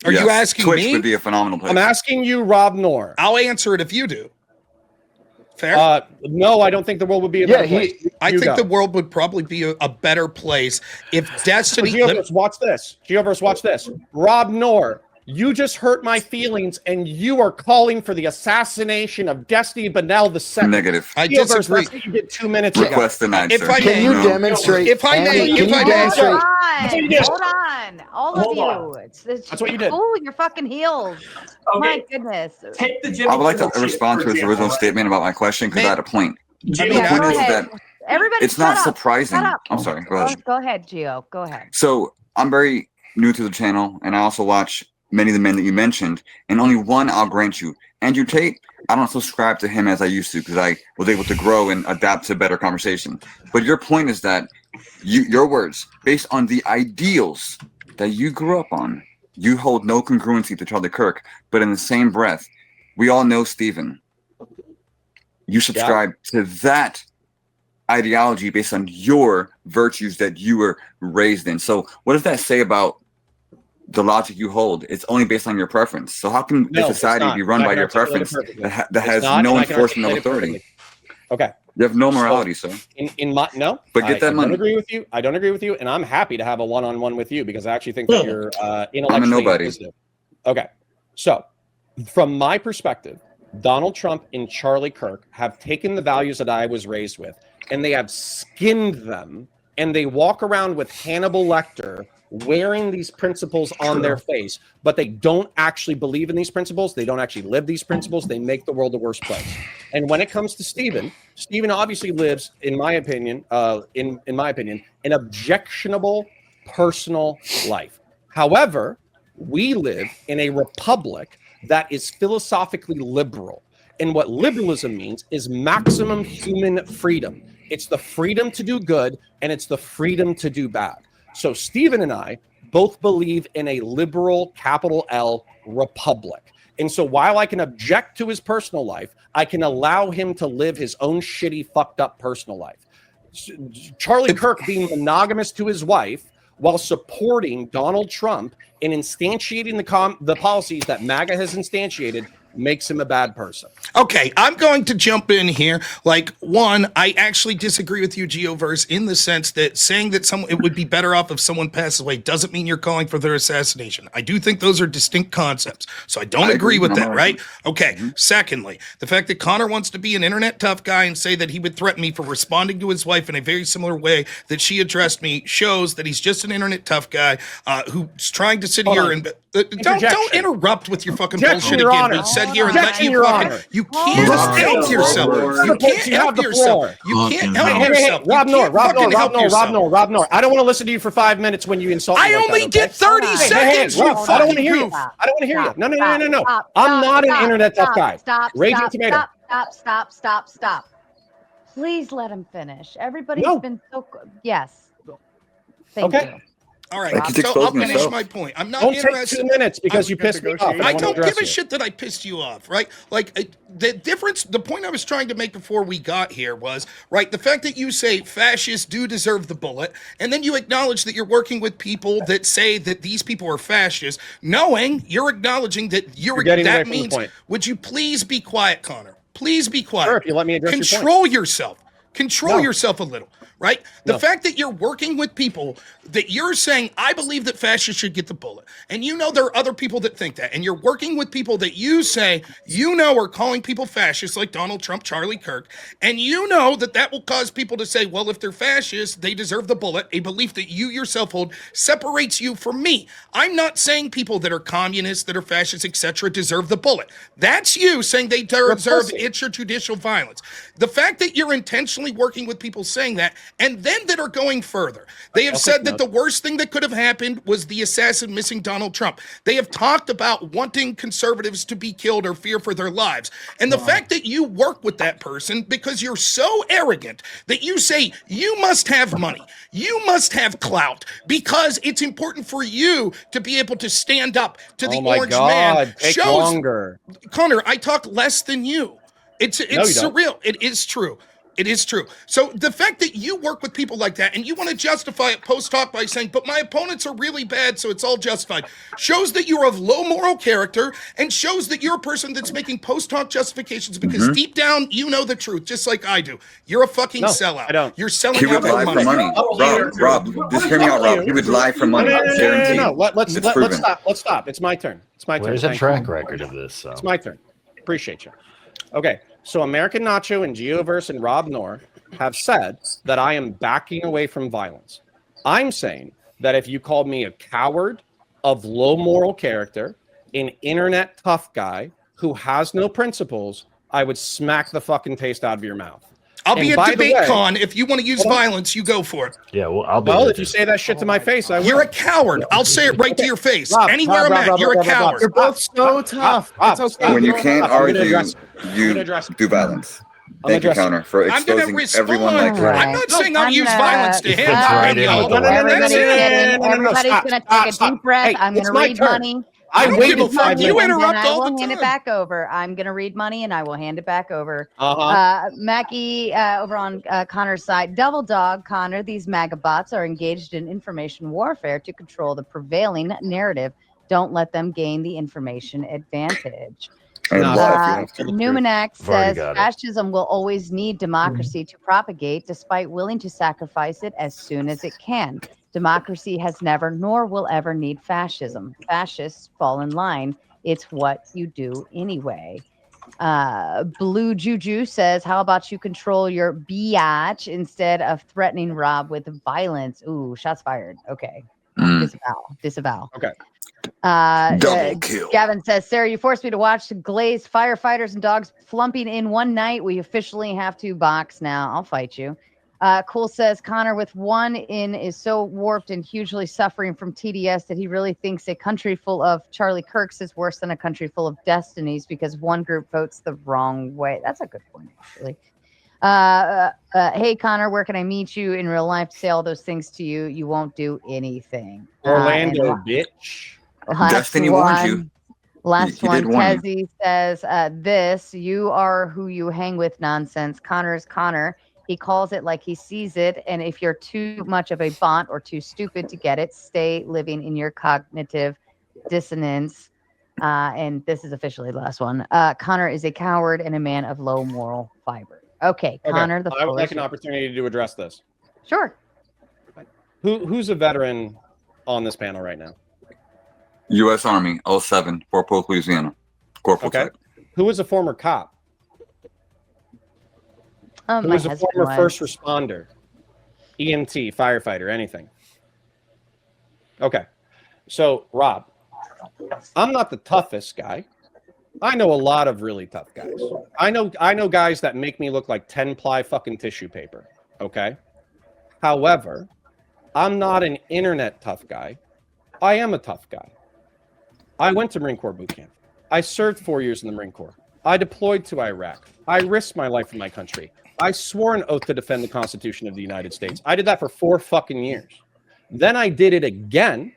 S2: Are you asking
S3: Twitch
S2: me?
S3: Would be a phenomenal place.
S1: I'm asking you, Rob Noor.
S2: I'll answer it if you do. Fair?
S1: No, I don't think the world would be a better place.
S2: I think the world would probably be a better place if Destiny...
S1: Geoverse, watch this. Geoverse, watch this. Rob Noor, you just hurt my feelings, and you are calling for the assassination of Destiny Bonnell II.
S3: Negative.
S2: I disagree.
S1: That's what you did 2 minutes
S3: Request
S1: ago.
S3: denied, sir.
S10: Can you demonstrate?
S2: If I may,
S4: Hold on. All of you.
S1: That's what you did.
S4: Oh, your fucking heels. Okay. My goodness.
S3: I would like to respond to his original statement about my question because I had a point. The point is that it's not surprising. I'm sorry. Go ahead.
S4: Go ahead, Gio. Go ahead.
S3: So I'm very new to the channel, and I also watch many of the men that you mentioned, and only one I'll grant you. Andrew Tate, I don't subscribe to him as I used to because I was able to grow and adapt to better conversation. But your point is that your words, based on the ideals that you grew up on, you hold no congruency to Charlie Kirk. But in the same breath, we all know Stephen. You subscribe to that ideology based on your virtues that you were raised in. So what does that say about the logic you hold? It's only based on your preference. So how can a society be run by your preference that has no enforcement of authority?
S1: Okay.
S3: You have no morality, sir.
S1: In my no,
S3: but get that
S1: I
S3: money.
S1: don't agree with you. I don't agree with you, and I'm happy to have a one-on-one with you because I actually think that you're intellectually
S3: I'm a nobody.
S1: inquisitive. Okay, so from my perspective, Donald Trump and Charlie Kirk have taken the values that I was raised with, and they have skinned them, and they walk around with Hannibal Lecter wearing these principles on their face, but they don't actually believe in these principles. They don't actually live these principles. They make the world a worse place. And when it comes to Stephen obviously lives, in my opinion, in my opinion, an objectionable personal life. However, we live in a republic that is philosophically liberal. And what liberalism means is maximum human freedom. It's the freedom to do good, and it's the freedom to do bad. So Stephen and I both believe in a liberal, capital L, republic. And so while I can object to his personal life, I can allow him to live his own shitty, fucked up personal life. Charlie Kirk being monogamous to his wife while supporting Donald Trump and instantiating the policies that MAGA has instantiated makes him a bad person.
S2: Okay, I'm going to jump in here. Like, one, I actually disagree with you, Geoverse, in the sense that saying that it would be better off if someone passes away doesn't mean you're calling for their assassination. I do think those are distinct concepts, so I don't agree with that, right? Okay, secondly, the fact that Conor wants to be an internet tough guy and say that he would threaten me for responding to his wife in a very similar way that she addressed me shows that he's just an internet tough guy who's trying to sit here and... Don't interrupt with your fucking bullshit again. We sit here and let you fucking... You can't help yourself. You can't help yourself. You can't help yourself.
S1: Rob Noor. I don't want to listen to you for 5 minutes when you insult me.
S2: I only get 30 seconds.
S1: I don't want to hear you. I don't want to hear you. No. I'm not an internet tough guy. Raging Tomato.
S4: Stop. Please let him finish. Everybody's been so... Yes. Thank you.
S2: All right, so I'll finish my point. I'm not interested.
S1: Take 2 minutes because you pissed me off.
S2: I don't give a shit that I pissed you off, right? Like the difference, the point I was trying to make before we got here was, right, the fact that you say fascists do deserve the bullet, and then you acknowledge that you're working with people that say that these people are fascists, knowing you're acknowledging that that means, would you please be quiet, Conor? Please be quiet.
S1: Sure, if you let me address your
S2: point. Control yourself a little. Right? The fact that you're working with people that you're saying, I believe that fascists should get the bullet. And you know there are other people that think that. And you're working with people that you say, are calling people fascists like Donald Trump, Charlie Kirk. And you know that will cause people to say, well, if they're fascists, they deserve the bullet. A belief that you yourself hold separates you from me. I'm not saying people that are communists, that are fascists, etc., deserve the bullet. That's you saying they deserve extrajudicial violence. The fact that you're intentionally working with people saying that, and then that are going further. They have said that the worst thing that could have happened was the assassin missing Donald Trump. They have talked about wanting conservatives to be killed or fear for their lives. And the fact that you work with that person because you're so arrogant that you say you must have money, you must have clout, because it's important for you to be able to stand up to the orange man.
S1: Longer.
S2: Conor, I talk less than you. It's surreal. It is true. It is true. So the fact that you work with people like that and you want to justify it post-talk by saying, but my opponents are really bad, so it's all justified, shows that you're of low moral character and shows that you're a person that's making post-talk justifications because deep down you know the truth, just like I do. You're a fucking sellout.
S1: I don't.
S2: You're selling
S3: He
S2: out
S3: would lie for money. Rob, just hear me out, Rob. He would lie for money.
S1: No. Let's stop. It's my turn.
S10: There's a track record of this. So.
S1: It's my turn. Appreciate you. Okay. So American Nacho and Geoverse and Rob Noor have said that I am backing away from violence. I'm saying that if you called me a coward of low moral character, an internet tough guy who has no principles, I would smack the fucking taste out of your mouth.
S2: I'll be at debate con. If you want to use violence, you go for it.
S10: Yeah, well, I'll be.
S1: Well, if you say that shit to my face, I will.
S2: You're a coward. I'll say it right to your face. Anywhere I'm at, you're a coward.
S5: You're both so tough. It's okay.
S3: When you can't argue, you do violence. Thank you, Counter, for exposing everyone like that.
S2: I'm not saying I'll use violence to him.
S4: Everybody's going to take a deep breath. I'm going to read money.
S2: I waited 5 minutes. You interrupt all the time.
S4: I will hand it back over. I'm going to read money and I will hand it back over. Mackie over on Conor's side. Double dog, Conor. These MAGA bots are engaged in information warfare to control the prevailing narrative. Don't let them gain the information advantage. Numinac
S10: I've already
S4: says
S10: got it.
S4: fascism will always need democracy to propagate, despite willing to sacrifice it as soon as it can. Democracy has never nor will ever need fascism. Fascists fall in line. It's what you do anyway. Blue Juju says, how about you control your biatch instead of threatening Rob with violence? Ooh, shots fired. Okay. Disavow.
S1: Okay.
S3: Double kill.
S4: Gavin says, Sarah, you forced me to watch glazed firefighters and dogs flumping in one night. We officially have to box now. I'll fight you. Cool says, Connor with one in is so warped and hugely suffering from TDS that he really thinks a country full of Charlie Kirks is worse than a country full of Destinies because one group votes the wrong way. That's a good point, actually. Hey, Connor, where can I meet you in real life to say all those things to you? You won't do anything.
S1: Orlando, bitch.
S3: Destiny warned you.
S4: Last
S3: He
S4: one,
S3: did warn
S4: Tezzy says, you are who you hang with nonsense. Connor's Connor. He calls it like he sees it. And if you're too much of a bot or too stupid to get it, stay living in your cognitive dissonance. And this is officially the last one. Connor is a coward and a man of low moral fiber. Okay, Connor,
S1: I would like an opportunity to address this.
S4: Sure.
S1: Who's a veteran on this panel right now?
S3: U.S. Army, 07, Fort Polk, Louisiana. Corporal type.
S1: Who is a former cop? Who is a former first responder? EMT, firefighter, anything? Okay. So, Rob, I'm not the toughest guy. I know a lot of really tough guys. I know guys that make me look like 10-ply fucking tissue paper. Okay. However, I'm not an internet tough guy. I am a tough guy. I went to Marine Corps boot camp. I served 4 years in the Marine Corps. I deployed to Iraq. I risked my life for my country. I swore an oath to defend the Constitution of the United States. I did that for 4 fucking years. Then I did it again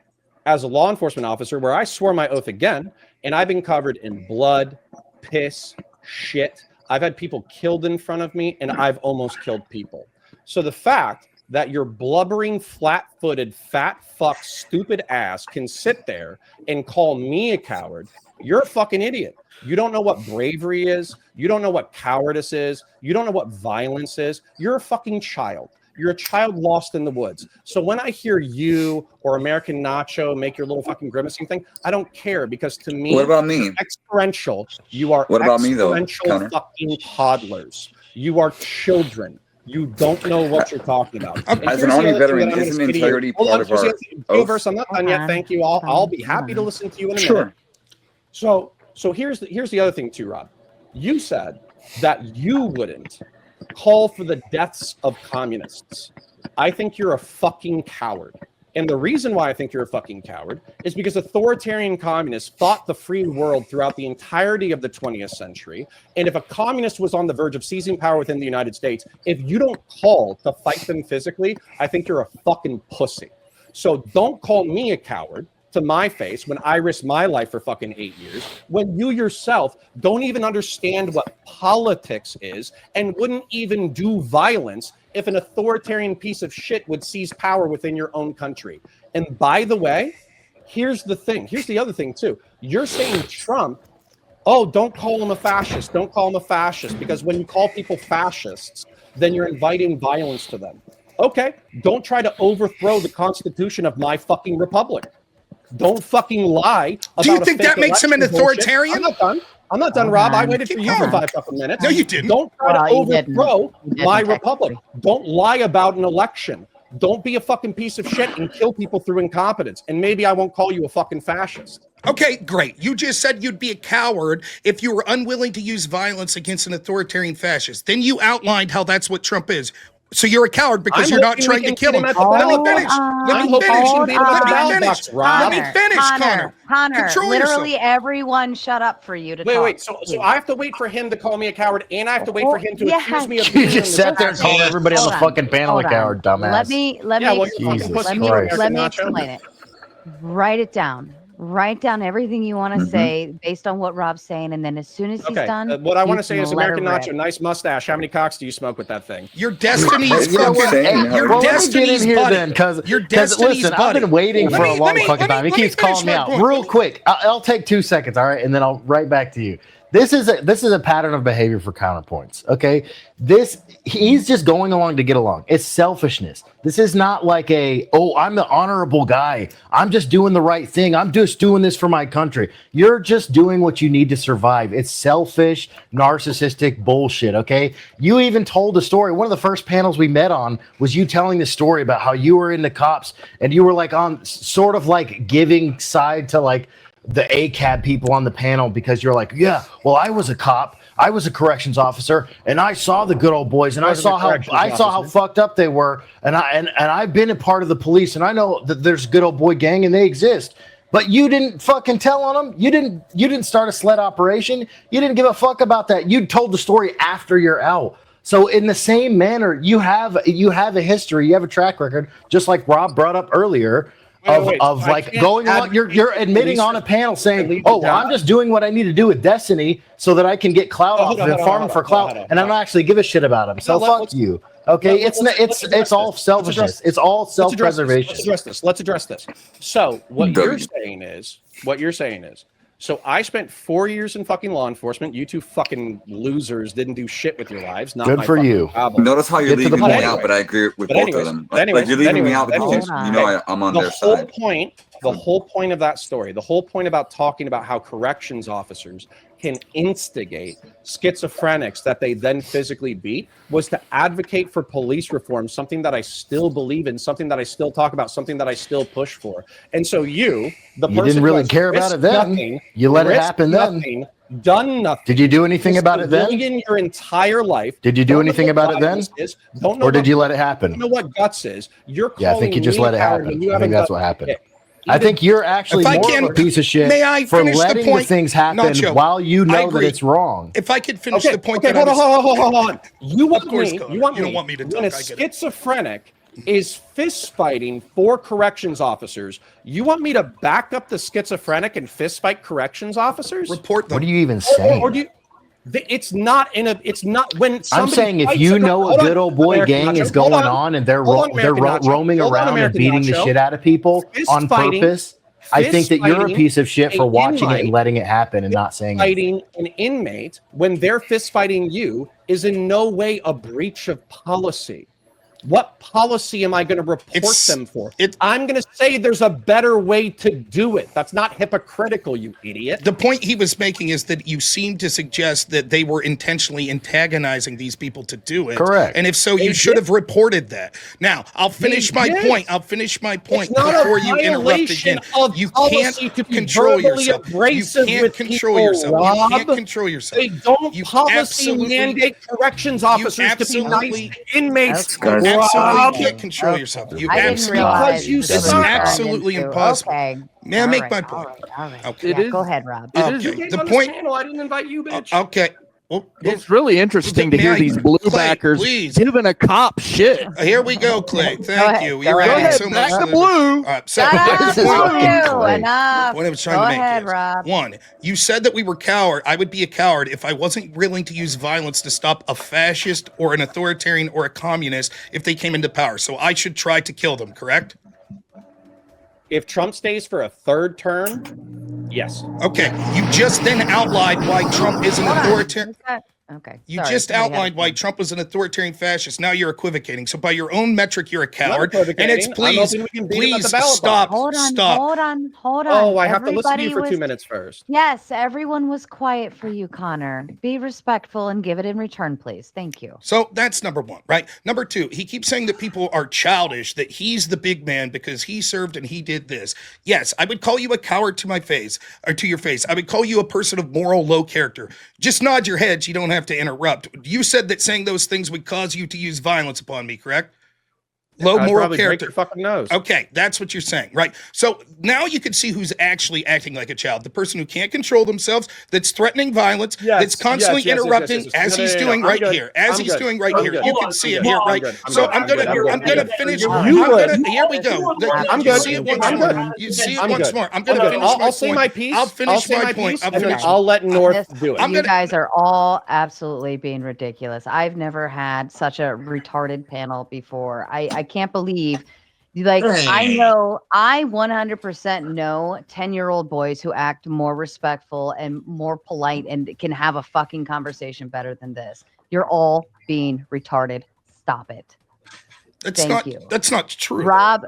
S1: as a law enforcement officer where I swore my oath again, and I've been covered in blood, piss, shit. I've had people killed in front of me, and I've almost killed people. So the fact that your blubbering, flat-footed, fat fuck, stupid ass can sit there and call me a coward, you're a fucking idiot. You don't know what bravery is. You don't know what cowardice is. You don't know what violence is. You're a fucking child. You're a child lost in the woods. So when I hear you or American Nacho make your little fucking grimacing thing, I don't care because to me,
S3: what about me?
S1: Experiential. You are
S3: what about me though?
S1: Experiential fucking toddlers. You are children. You don't know what you're talking about.
S3: As an Army veteran, isn't integrity part of our oath?
S1: I'm not done yet. Thank you. I'll be happy to listen to you in a minute. Sure. So here's the other thing too, Rob. You said that you wouldn't call for the deaths of communists. I think you're a fucking coward. And the reason why I think you're a fucking coward is because authoritarian communists fought the free world throughout the entirety of the 20th century. And if a communist was on the verge of seizing power within the United States, if you don't call to fight them physically, I think you're a fucking pussy. So don't call me a coward to my face when I risked my life for fucking 8 years, when you yourself don't even understand what politics is and wouldn't even do violence if an authoritarian piece of shit would seize power within your own country. And by the way, here's the thing. Here's the other thing too. You're saying Trump, oh, don't call him a fascist. Don't call him a fascist, because when you call people fascists, then you're inviting violence to them. Okay, don't try to overthrow the Constitution of my fucking republic. Don't fucking lie about
S2: Do you think that makes him an authoritarian?
S1: I'm not done, Rob. I waited for you for 5 fucking minutes.
S2: No, you didn't.
S1: Don't try to overthrow my republic. Don't lie about an election. Don't be a fucking piece of shit and kill people through incompetence. And maybe I won't call you a fucking fascist.
S2: Okay, great. You just said you'd be a coward if you were unwilling to use violence against an authoritarian fascist. Then you outlined how that's what Trump is. So you're a coward because you're not trying to kill him. Let me finish. Let me finish. Let me finish, Connor.
S4: Connor, literally everyone shut up for you to talk.
S1: Wait. So I have to wait for him to call me a coward, and I have to wait for him to accuse me of
S10: You just sat there and called everybody on the fucking panel a coward, dumbass.
S4: Let me explain it. Write it down. Write down everything you want to say based on what Rob's saying, and then as soon as he's done,
S1: what I want to say is American Nacho, nice mustache. How many cocks do you smoke with that thing?
S2: Your Destiny's fucking. Your Destiny's buddy. Your Destiny's
S10: listen, I've been waiting for a long fucking time. He keeps calling me out. Real quick, I'll take 2 seconds, all right, and then I'll right back to you. This is a pattern of behavior for Counterpoints. Okay, he's just going along to get along. It's selfishness. This is not like I'm the honorable guy. I'm just doing the right thing. I'm just doing this for my country. You're just doing what you need to survive. It's selfish, narcissistic bullshit. Okay, you even told a story. One of the first panels we met on was you telling the story about how you were in the cops and you were like on sort of like giving side to like the ACAB people on the panel because you're like, yeah, well, I was a cop, I was a corrections officer, and I saw the good old boys, and I saw how fucked up they were, and I've been a part of the police, and I know that there's a good old boy gang and they exist. But you didn't fucking tell on them. You didn't start a sled operation. You didn't give a fuck about that. You told the story after you're out. So in the same manner, you have a history, you have a track record, just like Rob brought up earlier. Of like going on, you're admitting on a panel saying, "Oh, well, I'm just doing what I need to do with Destiny so that I can get clout off and farm for clout, and I don't actually give a shit about him." So fuck you. Okay, it's all selfishness. It's all self-preservation.
S1: Let's address this. So what you're saying is, so I spent 4 years in fucking law enforcement. You two fucking losers didn't do shit with your lives. Not
S10: good for you.
S1: Problem.
S3: Notice how you're leaving me out, but I agree with both of them. Like you're leaving me out because you know I'm on their side.
S1: The whole point of that story, the whole point about talking about how corrections officers can instigate schizophrenics that they then physically beat was to advocate for police reform, something that I still believe in, something that I still talk about, something that I still push for. And so you didn't really care about it then. You let it happen then. Done nothing.
S10: Did you do anything about it then?
S1: In your entire life.
S10: Did you do anything about it then? Or did you let it happen?
S1: You know what guts is? You're calling
S10: I think you just let it happen. I think that's what happened. I think you're actually more of a piece of shit for letting the things happen while you know that it's wrong.
S2: If I could finish the point.
S1: Hold on. You want me to talk.
S2: When a
S1: schizophrenic is fist fighting for corrections officers, you want me to back up the schizophrenic and fist fight corrections officers?
S2: Report them.
S10: What are you even saying?
S1: Or do you, it's not when
S10: I'm saying if you know a good old boy gang is going on and they're roaming around and beating the shit out of people on purpose, I think that you're a piece of shit for watching it and letting it happen and not saying
S1: fighting an inmate when they're fist fighting you is in no way a breach of policy. What policy am I going to report them for? I'm going to say there's a better way to do it. That's not hypocritical, you idiot.
S2: The point he was making is that you seem to suggest that they were intentionally antagonizing these people to do it.
S10: Correct.
S2: And if so, you should have reported that. Now, I'll finish my point. Before you interrupt again. You can't control yourself. You can't control yourself. You can't control yourself.
S1: They don't policy mandate corrections officers to be nice to inmates.
S2: Absolutely can't control yourself. You absolutely. It's absolutely impossible.
S4: Okay.
S2: May I make my point?
S4: All right.
S2: Okay.
S4: Yeah, go ahead, Rob.
S2: Okay. The point.
S1: I didn't invite you, bitch.
S2: Okay.
S5: It's really interesting to hear these blue backers giving a cop shit.
S2: Here we go, Clay. Thank you. You're adding so much.
S5: Back to blue.
S2: So
S4: Enough.
S2: What I was trying to make is,
S4: Rob.
S2: one, you said that we were coward. I would be a coward if I wasn't willing to use violence to stop a fascist or an authoritarian or a communist if they came into power. So I should try to kill them, correct?
S1: If Trump stays for a third term, yes.
S2: Okay. You just then outlined why Trump is an authoritarian.
S4: Okay.
S2: You just outlined why Trump was an authoritarian fascist. Now you're equivocating. So by your own metric, you're a coward. And it's please stop.
S4: Hold on.
S1: Oh, I have to listen to you for 2 minutes first.
S4: Yes, everyone was quiet for you, Connor. Be respectful and give it in return, please. Thank you.
S2: So that's number one, right? Number two, he keeps saying that people are childish, that he's the big man because he served and he did this. Yes, I would call you a coward to my face, or to your face. I would call you a person of moral low character. Just nod your heads. You don't have to interrupt. You said that saying those things would cause you to use violence upon me, correct? Low moral character.
S1: Fucking nose.
S2: Okay, that's what you're saying, right? So now you can see who's actually acting like a child. The person who can't control themselves, that's threatening violence, that's constantly interrupting, as he's doing right here. As he's doing right here. You can see it here, right? So I'm gonna finish. Here we go.
S1: I'm good.
S2: You see it once more. I'm gonna finish my point.
S1: I'll say my piece.
S2: I'll finish my point.
S1: I'll let North do it.
S4: You guys are all absolutely being ridiculous. I've never had such a retarded panel before. I can't believe Like, I 100% know 10-year-old boys who act more respectful and more polite and can have a fucking conversation better than this. You're all being retarded. Stop it. Thank you.
S2: That's not true.
S4: Rob,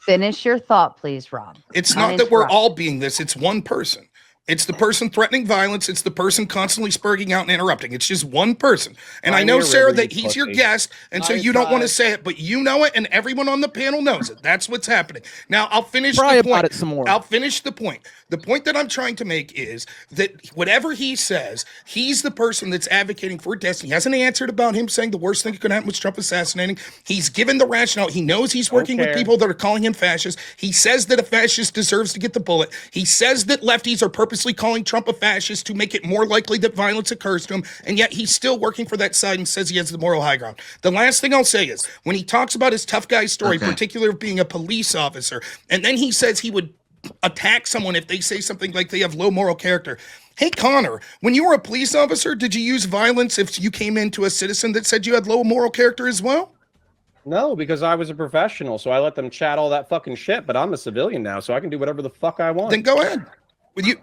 S4: finish your thought, please, Rob.
S2: It's not that we're all being this. It's one person. It's the person threatening violence. It's the person constantly spurging out and interrupting. It's just one person. And I know, Sarah, that he's your guest, and so you don't want to say it, but you know it, and everyone on the panel knows it. That's what's happening. Now, I'll finish the point.
S5: About it some more.
S2: I'll finish the point. The point that I'm trying to make is that whatever he says, he's the person that's advocating for destiny. He hasn't answered about him saying the worst thing that could happen was Trump assassinating. He's given the rationale. He knows he's working with people that are calling him fascist. He says that a fascist deserves to get the bullet. He says that lefties are purposely calling Trump a fascist to make it more likely that violence occurs to him, and yet he's still working for that side and says he has the moral high ground. The last thing I'll say is, when he talks about his tough guy story, particularly of being a police officer, and then he says he would attack someone if they say something like they have low moral character. Hey, Conor, when you were a police officer, did you use violence if you came into a citizen that said you had low moral character as well?
S1: No, because I was a professional, so I let them chat all that fucking shit, but I'm a civilian now, so I can do whatever the fuck I want.
S2: Then go ahead.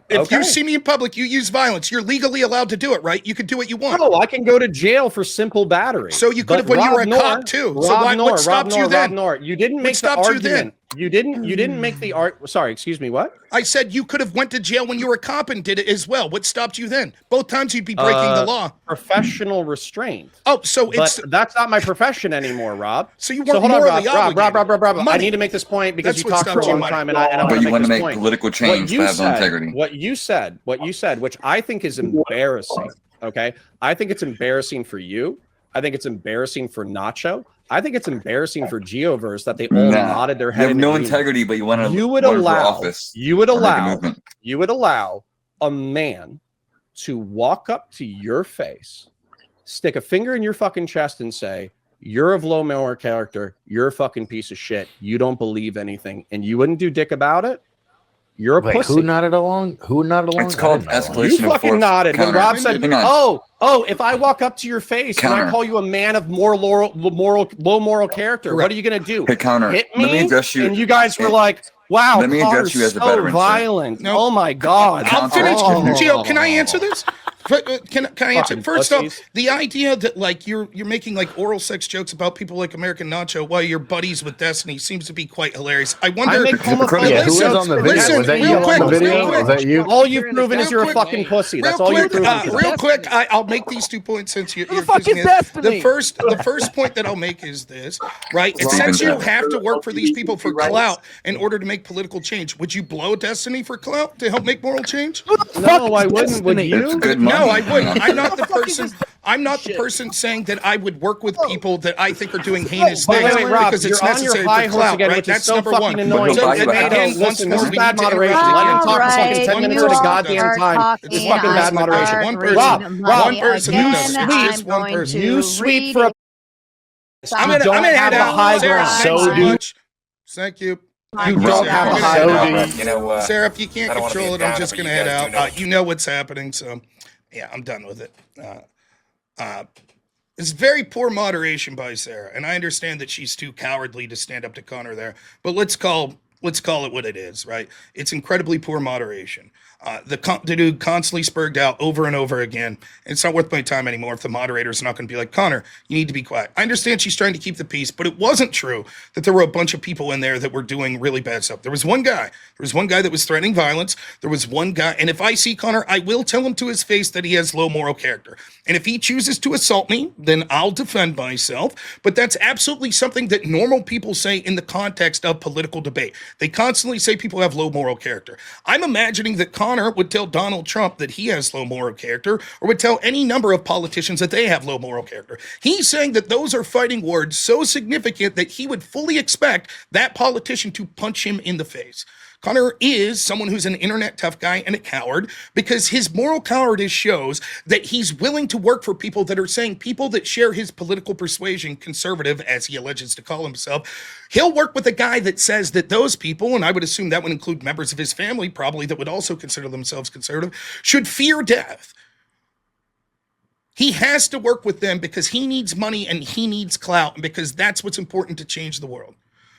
S2: If you see me in public, you use violence. You're legally allowed to do it, right? You can do what you want.
S1: No, I can go to jail for simple battery.
S2: So you could have when you were a cop too. So what stopped you then?
S1: You didn't make the argument. You didn't make the art. Sorry, excuse me. What?
S2: I said you could have went to jail when you were a cop and did it as well. What stopped you then? Both times you'd be breaking the law.
S1: Professional restraint.
S2: Oh, so
S1: that's not my profession anymore, Rob.
S2: So you weren't morally obligated.
S1: Rob. I need to make this point because you talked for a long time, and I
S3: but you want to make
S1: point.
S3: Political change to have integrity.
S1: What you said, which I think is embarrassing. Okay, I think it's embarrassing for you. I think it's embarrassing for Nacho. I think it's embarrassing for Geoverse that they all nodded their head.
S3: You have no integrity, but you want to.
S1: You would allow a man to walk up to your face, stick a finger in your fucking chest, and say, "You're of low moral character. You're a fucking piece of shit. You don't believe anything," and you wouldn't do dick about it. You're a pussy.
S10: Who nodded along?
S3: It's called escalation.
S1: You fucking nodded. When Rob said, "Oh, if I walk up to your face and I call you a man of low moral character, what are you gonna do?
S3: Hey, Counter,
S1: hit me?"
S3: Let me address you.
S1: And you guys were like, "Wow,
S3: let me address you as a veteran.
S1: Violent. No. Oh my god."
S2: I'll finish. Gio, can I answer this? Can I answer? First off, the idea that like you're making like oral sex jokes about people like American Nacho while you're buddies with Destiny seems to be quite hilarious. I wonder.
S10: Who was on the video? Was that you on the video? Was that you?
S1: All you've proven is you're a fucking pussy. That's all you've proven.
S2: Real quick, I'll make these 2 points since you're
S5: fucking Destiny.
S2: The first point that I'll make is this, right? Since you have to work for these people for clout in order to make political change, would you blow Destiny for clout to help make moral change?
S1: No, I wouldn't. Would you?
S2: No, I wouldn't. I'm not the person. I'm not the person saying that I would work with people that I think are doing heinous things because it's necessary for clout, right? That's number one.
S1: So again, listen, this is bad moderation. Let him talk for fucking 10 minutes at a goddamn time. It's fucking bad moderation.
S2: One person.
S1: You sweep for a.
S2: I'm gonna head out.
S5: So do.
S2: Thank you.
S1: You don't have a high ground.
S2: Sarah, if you can't control it, I'm just gonna head out. You know what's happening, so. Yeah, I'm done with it. It's very poor moderation by Sarah, and I understand that she's too cowardly to stand up to Conor there. But let's call it what it is, right? It's incredibly poor moderation. The dude constantly spurred out over and over again. It's not worth my time anymore if the moderator's not going to be like, Conor, you need to be quiet. I understand she's trying to keep the peace, but it wasn't true that there were a bunch of people in there that were doing really bad stuff. There was one guy that was threatening violence. There was one guy, and if I see Conor, I will tell him to his face that he has low moral character. And if he chooses to assault me, then I'll defend myself. But that's absolutely something that normal people say in the context of political debate. They constantly say people have low moral character. I'm imagining that Conor would tell Donald Trump that he has low moral character, or would tell any number of politicians that they have low moral character. He's saying that those are fighting words so significant that he would fully expect that politician to punch him in the face. Conor is someone who's an internet tough guy and a coward because his moral cowardice shows that he's willing to work for people that are saying people that share his political persuasion, conservative, as he alleges to call himself. He'll work with a guy that says that those people, and I would assume that would include members of his family probably that would also consider themselves conservative, should fear death. He has to work with them because he needs money and he needs clout and because that's what's important to change the world.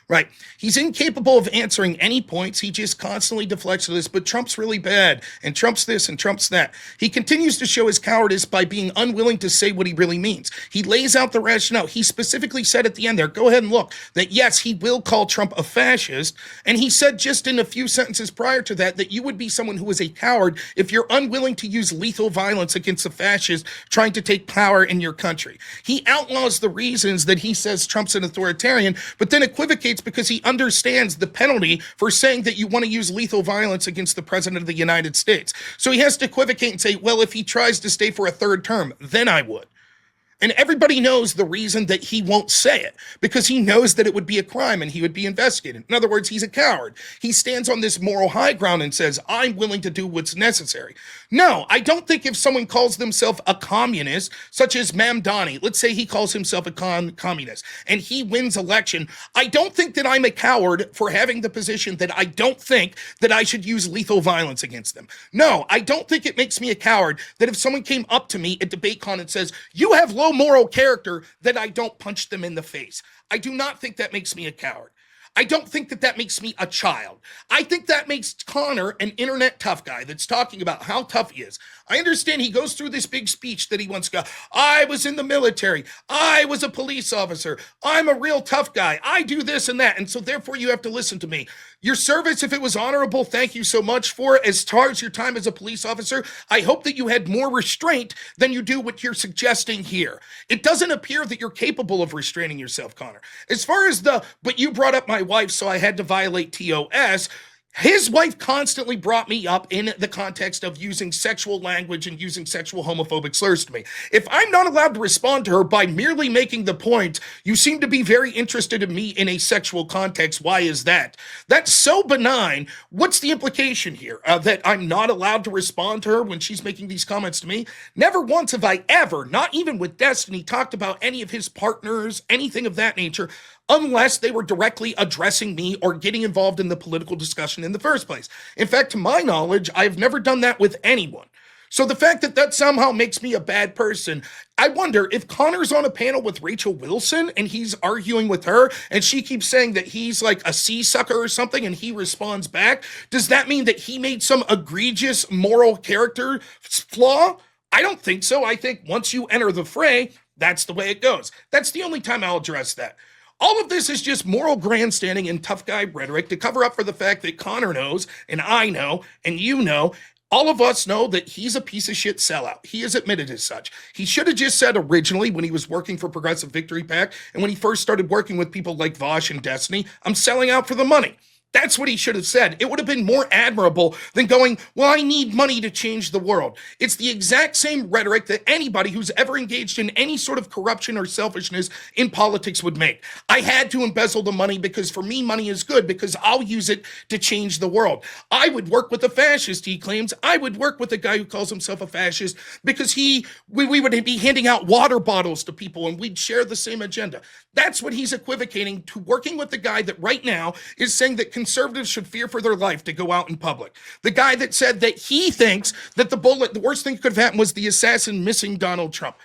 S2: Right. He's incapable of answering any points. He just constantly deflects to this, but Trump's really bad, and Trump's this, and Trump's that. He continues to show his cowardice by being unwilling to say what he really means. He lays out the rationale. He specifically said at the end there, go ahead and look, that yes, he will call Trump a fascist, and he said just in a few sentences prior to that, that you would be someone who is a coward if you're unwilling to use lethal violence against a fascist trying to take power in your country. He outlaws the reasons that he says Trump's an authoritarian, but then equivocates because he understands the penalty for saying that you want to use lethal violence against the president of the United States. So he has to equivocate and say, well, if he tries to stay for a third term, then I would. And everybody knows the reason that he won't say it, because he knows that it would be a crime and he would be investigated. In other words, he's a coward. He stands on this moral high ground and says, I'm willing to do what's necessary. No, I don't think if someone calls themselves a communist, such as Mamdani, let's say he calls himself a communist, and he wins election, I don't think that I'm a coward for having the position that I don't think that I should use lethal violence against them. No, I don't think it makes me a coward that if someone came up to me at DebateCon and says, you have low moral character, that I don't punch them in the face. I do not think that makes me a coward. I don't think that that makes me a child. I think that makes Conor an internet tough guy that's talking about how tough he is. I understand he goes through this big speech that he once got. I was in the military. I was a police officer. I'm a real tough guy. I do this and that. And so therefore you have to listen to me. Your service, if it was honorable, thank you so much for it. As far as your time as a police officer, I hope that you had more restraint than you do what you're suggesting here. It doesn't appear that you're capable of restraining yourself, Conor. As far as but you brought up my wife, so I had to violate TOS. His wife constantly brought me up in the context of using sexual language and using sexual homophobic slurs to me. If I'm not allowed to respond to her by merely making the point, you seem to be very interested in me in a sexual context. Why is that? That's so benign. What's the implication here? That I'm not allowed to respond to her when she's making these comments to me? Never once have I ever, not even with Destiny, talked about any of his partners, anything of that nature, unless they were directly addressing me or getting involved in the political discussion in the first place. In fact, to my knowledge, I've never done that with anyone. So the fact that that somehow makes me a bad person, I wonder if Conor's on a panel with Rachel Wilson and he's arguing with her and she keeps saying that he's like a sea sucker or something and he responds back, does that mean that he made some egregious moral character flaw? I don't think so. I think once you enter the fray, that's the way it goes. That's the only time I'll address that. All of this is just moral grandstanding and tough guy rhetoric to cover up for the fact that Conor knows, and I know, and you know, all of us know that he's a piece of shit sellout. He has admitted as such. He should have just said originally when he was working for Progressive Victory PAC and when he first started working with people like Vosh and Destiny, I'm selling out for the money. That's what he should have said. It would have been more admirable than going, well, I need money to change the world. It's the exact same rhetoric that anybody who's ever engaged in any sort of corruption or selfishness in politics would make. I had to embezzle the money because for me, money is good because I'll use it to change the world. I would work with a fascist, he claims. I would work with a guy who calls himself a fascist because we would be handing out water bottles to people and we'd share the same agenda. That's what he's equivocating to working with the guy that right now is saying that conservatives should fear for their life to go out in public. The guy that said that he thinks that the worst thing that could have happened was the assassin missing Donald Trump.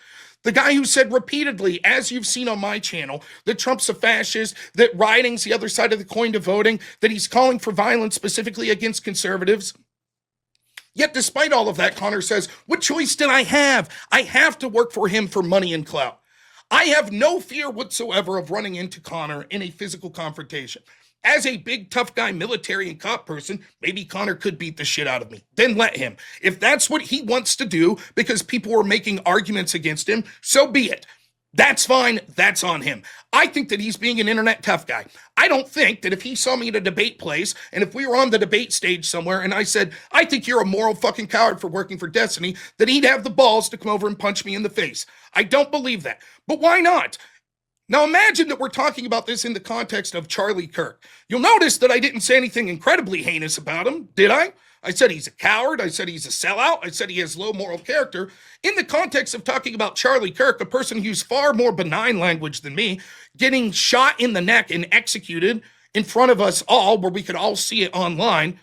S2: The guy who said repeatedly, as you've seen on my channel, that Trump's a fascist, that rioting's the other side of the coin to voting, that he's calling for violence specifically against conservatives. Yet despite all of that, Conor says, what choice did I have? I have to work for him for money and clout. I have no fear whatsoever of running into Conor in a physical confrontation. As a big tough guy, military and cop person, maybe Conor could beat the shit out of me. Then let him. If that's what he wants to do because people were making arguments against him, so be it. That's fine. That's on him. I think that he's being an internet tough guy. I don't think that if he saw me at a debate place and if we were on the debate stage somewhere and I said, I think you're a moral fucking coward for working for Destiny, that he'd have the balls to come over and punch me in the face. I don't believe that. But why not? Now imagine that we're talking about this in the context of Charlie Kirk. You'll notice that I didn't say anything incredibly heinous about him, did I? I said he's a coward. I said he's a sellout. I said he has low moral character. In the context of talking about Charlie Kirk, a person who used far more benign language than me, getting shot in the neck and executed in front of us all, where we could all see it online,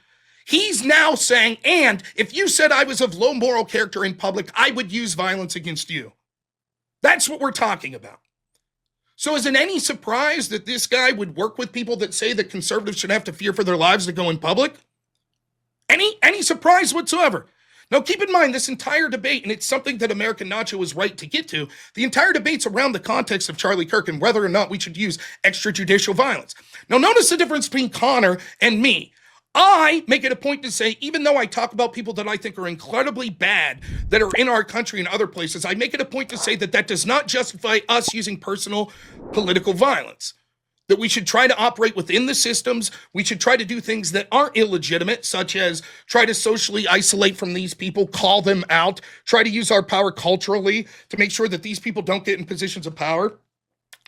S2: he's now saying, and if you said I was of low moral character in public, I would use violence against you. That's what we're talking about. So is it any surprise that this guy would work with people that say that conservatives should have to fear for their lives to go in public? Any surprise whatsoever? Now, keep in mind, this entire debate, and it's something that American Nacho is right to get to, the entire debate's around the context of Charlie Kirk and whether or not we should use extrajudicial violence. Now, notice the difference between Conor and me. I make it a point to say, even though I talk about people that I think are incredibly bad that are in our country and other places, I make it a point to say that that does not justify us using personal political violence. That we should try to operate within the systems. We should try to do things that aren't illegitimate, such as try to socially isolate from these people, call them out, try to use our power culturally to make sure that these people don't get in positions of power,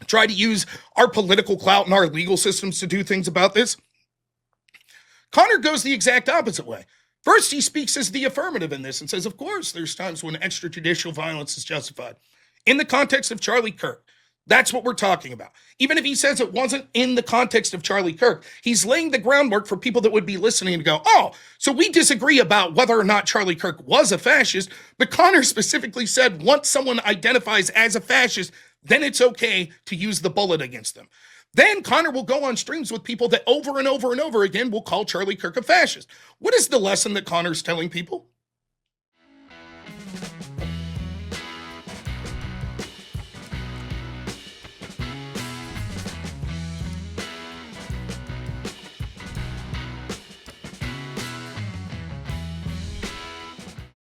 S2: try to use our political clout and our legal systems to do things about this. Conor goes the exact opposite way. First, he speaks as the affirmative in this and says, of course, there's times when extrajudicial violence is justified. In the context of Charlie Kirk, that's what we're talking about. Even if he says it wasn't in the context of Charlie Kirk, he's laying the groundwork for people that would be listening to go, oh, so we disagree about whether or not Charlie Kirk was a fascist, but Conor specifically said once someone identifies as a fascist, then it's okay to use the bullet against them. Then Conor will go on streams with people that over and over and over again will call Charlie Kirk a fascist. What is the lesson that Conor's telling people?